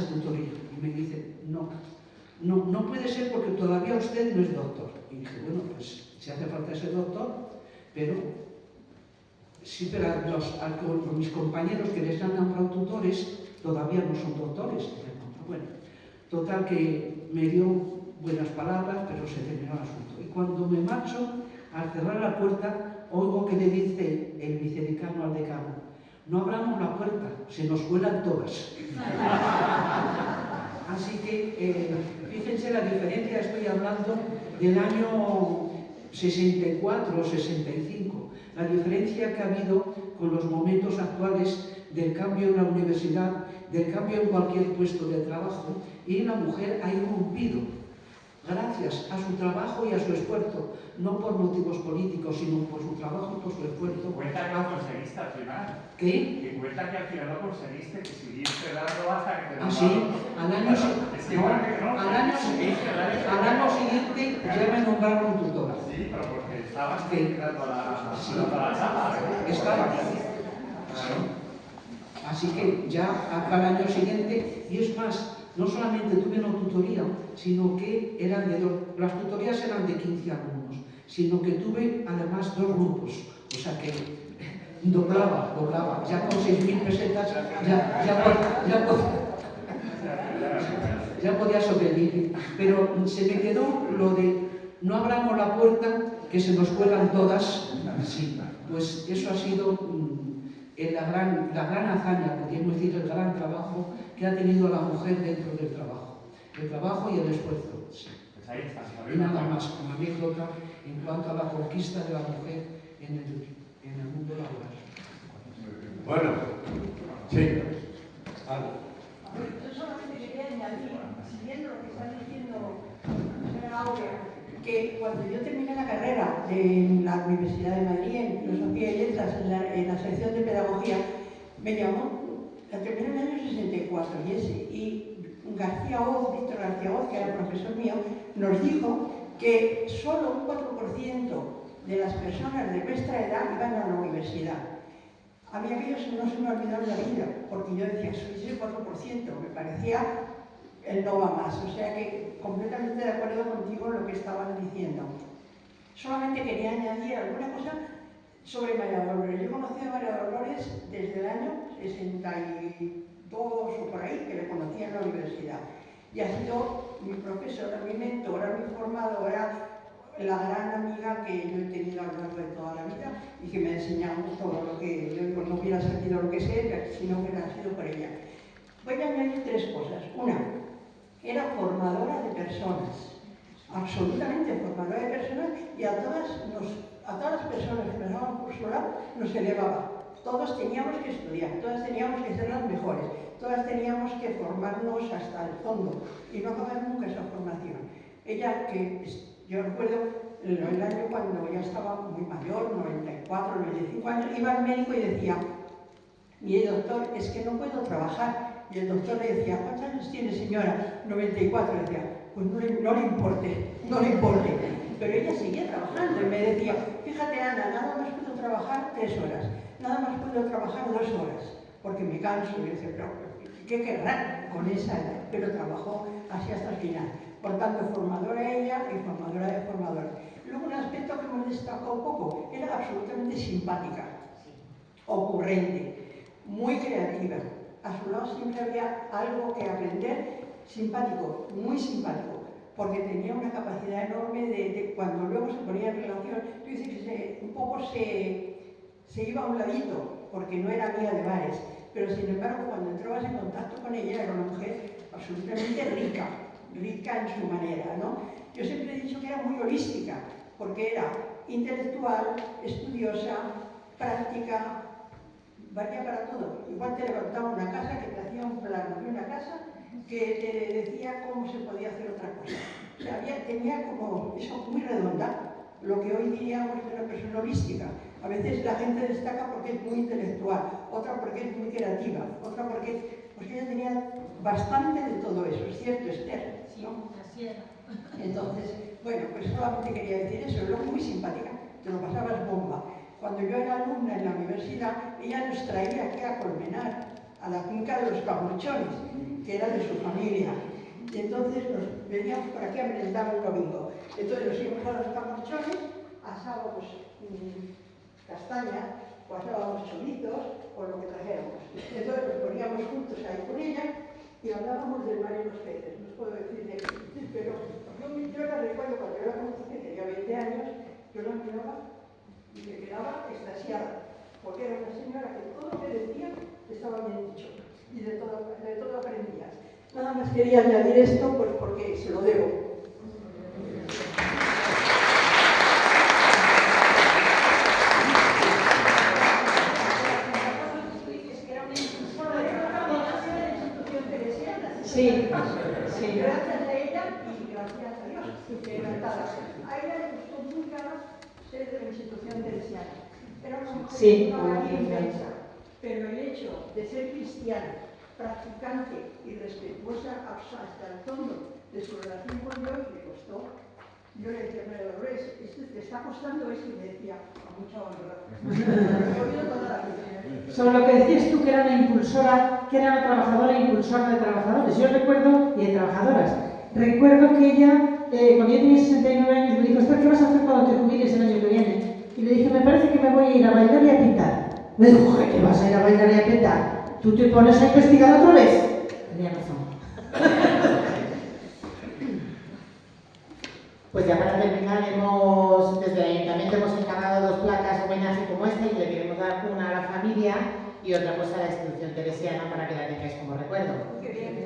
tutoría. Y me dice, no puede ser porque todavía usted no es doctor. Y dije, bueno, pues si hace falta ser doctor, pero sí, pero a mis compañeros que les han nombrado tutores todavía no son doctores. Bueno, total que me dio buenas palabras, pero se terminó el asunto. Y cuando me marcho, al cerrar la puerta, oigo que le dice el vicedecano al decano, no abramos la puerta, se nos cuelan todas. Así que, fíjense la diferencia, estoy hablando del año 64 o 65, la diferencia que ha habido con los momentos actuales del cambio en la universidad, del cambio en cualquier puesto de trabajo, y la mujer ha irrumpido gracias a su trabajo y a su esfuerzo, no por motivos políticos, sino por su trabajo y por su esfuerzo. Cuenta que lo conseguiste al final. ¿Qué? Que cuenta que al final lo conseguiste, que seguiste dando hasta que te Ah, sí, al año siguiente ya me nombraron tutora. Sí, pero porque estabas Sí. dando la chapa. Estaba. Así que ya al año siguiente, y es más, no solamente tuve una tutoría, sino que las tutorías eran de 15 alumnos, sino que tuve además 2 grupos, o sea que doblaba, ya con 6.000 pesetas ya podía sobrevivir, pero se me quedó lo de no abramos la puerta que se nos cuelan todas. Sí, pues eso ha sido la gran hazaña, podríamos decir, el gran trabajo que ha tenido la mujer dentro del trabajo, el trabajo y el esfuerzo. Sí. Pues ahí está. Y nada más, como anécdota en cuanto a la conquista de la mujer en el mundo laboral. Bueno, sí. Yo solamente quería añadir, siguiendo lo que está diciendo la señora Aurea, que cuando yo terminé la carrera en la Universidad de Madrid, en Filosofía y Letras, en la sección de Pedagogía, me llamó, la terminé en el año 64, y García Oz, Víctor García Oz, que era profesor mío, nos dijo que solo un 4% de las personas de nuestra edad iban a la universidad. A mí aquello no se me olvidó en la vida, porque yo decía, soy ese 4%, me parecía el no va más. O sea que completamente de acuerdo contigo en lo que estaban diciendo. Solamente quería añadir alguna cosa sobre María Dolores. Yo conocí a María Dolores desde el año 62 o por ahí, que le conocí en la universidad. Y ha sido mi profesora, mi mentora, mi formadora, la gran amiga que yo he tenido a lo largo de toda la vida y que me ha enseñado todo lo que yo digo, no hubiera sabido lo que sé, si no hubiera sido por ella. Voy a añadir 3 cosas. Una, era formadora de personas, absolutamente formadora de personas, y a todas las personas que pasaban por su lado nos elevaba. Todos teníamos que estudiar, todas teníamos que ser las mejores, todas teníamos que formarnos hasta el fondo y no acabar nunca esa formación. Ella, que yo recuerdo el año cuando ya estaba muy mayor, 94, 95 años, iba al médico y decía, mire doctor, es que no puedo trabajar. Y el doctor le decía, ¿cuántos años tiene señora? 94. Y decía, pues no le importe. Pero ella seguía trabajando y me decía, fíjate Ana, nada más puedo trabajar 3 horas, nada más puedo trabajar 2 horas, porque me canso. Y yo decía, pero ¿qué querrá con esa edad? Pero trabajó así hasta el final. Por tanto, formadora ella y formadora de formadores. Luego un aspecto que me destacó un poco, era absolutamente simpática, ocurrente, muy creativa. A su lado siempre había algo que aprender, simpático, muy simpático, porque tenía una capacidad enorme de cuando luego se ponía en relación, yo decía que un poco se iba a un ladito, porque no era amiga de bares, pero sin embargo cuando entrabas en contacto con ella era una mujer absolutamente rica en su manera, ¿no? Yo siempre he dicho que era muy holística, porque era intelectual, estudiosa, práctica, valía para todo. Igual te levantaba una casa que te hacía un plano de una casa que te decía cómo se podía hacer otra cosa. O sea, tenía como eso muy redonda, lo que hoy diríamos de una persona holística. A veces la gente destaca porque es muy intelectual, otra porque es muy creativa, otra porque ella tenía bastante de todo eso, es cierto, Esther, ¿no? Así era. Entonces, bueno, pues solamente quería decir eso, luego muy simpática, te lo pasabas bomba. Cuando yo era alumna en la universidad, ella nos traía aquí a Colmenar, a la finca de los Camorchones, que era de su familia. Y entonces nos veníamos por aquí a merendar un domingo. Entonces nos íbamos a los Camorchones, asábamos castaña, o asábamos chorizos, o lo que trajéramos. Entonces nos poníamos juntos ahí con ella y hablábamos del mar y los peces. No os puedo decir de qué, pero yo la recuerdo cuando yo la conocí, que tenía 20 años, yo la miraba y me quedaba extasiada, porque era una señora que todo lo que decía estaba bien dicho y de todo aprendía. Nada más quería añadir esto pues porque se lo debo. Sí, sí. Gracias a ella y gracias a Dios. era una mujer Sí, muy inmensa, pero el hecho de ser cristiana, practicante y respetuosa hasta el fondo de su relación con Dios le costó. Yo le decía, María Dolores, te está costando esto, y me decía, a mucha honra. He oído toda la vida. Sobre lo que decías tú, que era una impulsora, que era una trabajadora e impulsora de trabajadores, yo recuerdo, y de trabajadoras, recuerdo que ella, cuando yo tenía 69 años, me dijo, ¿qué vas a hacer cuando te jubiles el año que viene? Y le dije, me parece que me voy a ir a bailar y a pintar. Me dijo, ¿qué vas a ir a bailar y a pintar? ¿Tú te pones a investigar otra vez? Tenía razón. Pues ya para terminar, desde el Ayuntamiento hemos encargado 2 placas homenaje como esta y le queremos dar una a la familia y otra pues a la institución teresiana para que la tengáis como recuerdo. Qué bien.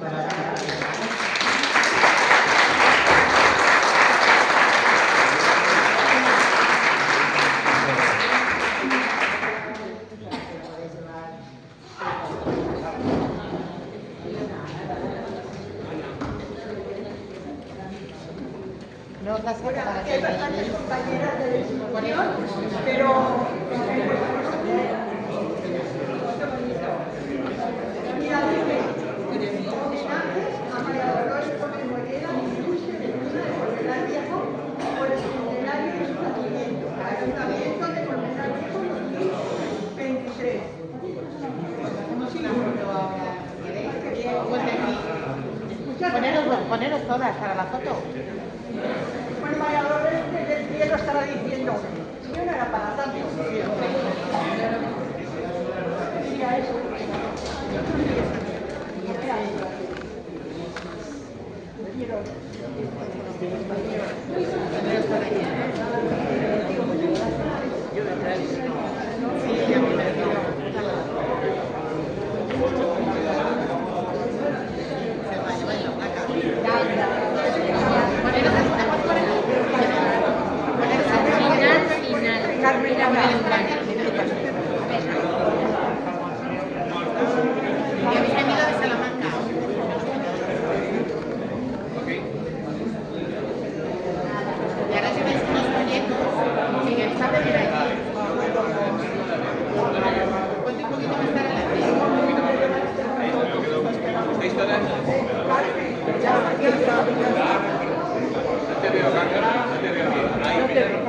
No os la saco para que Hay bastantes compañeras de la institución, pero mira, dice, homenajes a María Dolores Gómez Mollera, ilustre vecina de Colmenar Viejo, por el centenario de su nacimiento, Ayuntamiento de Colmenar Viejo 2023. Poneros todas para la foto. Bueno, María Dolores desde el cielo estará diciendo, yo no era para tanto. Mira eso. Mira eso. Poneros por aquí. Sí, ya me No te veo.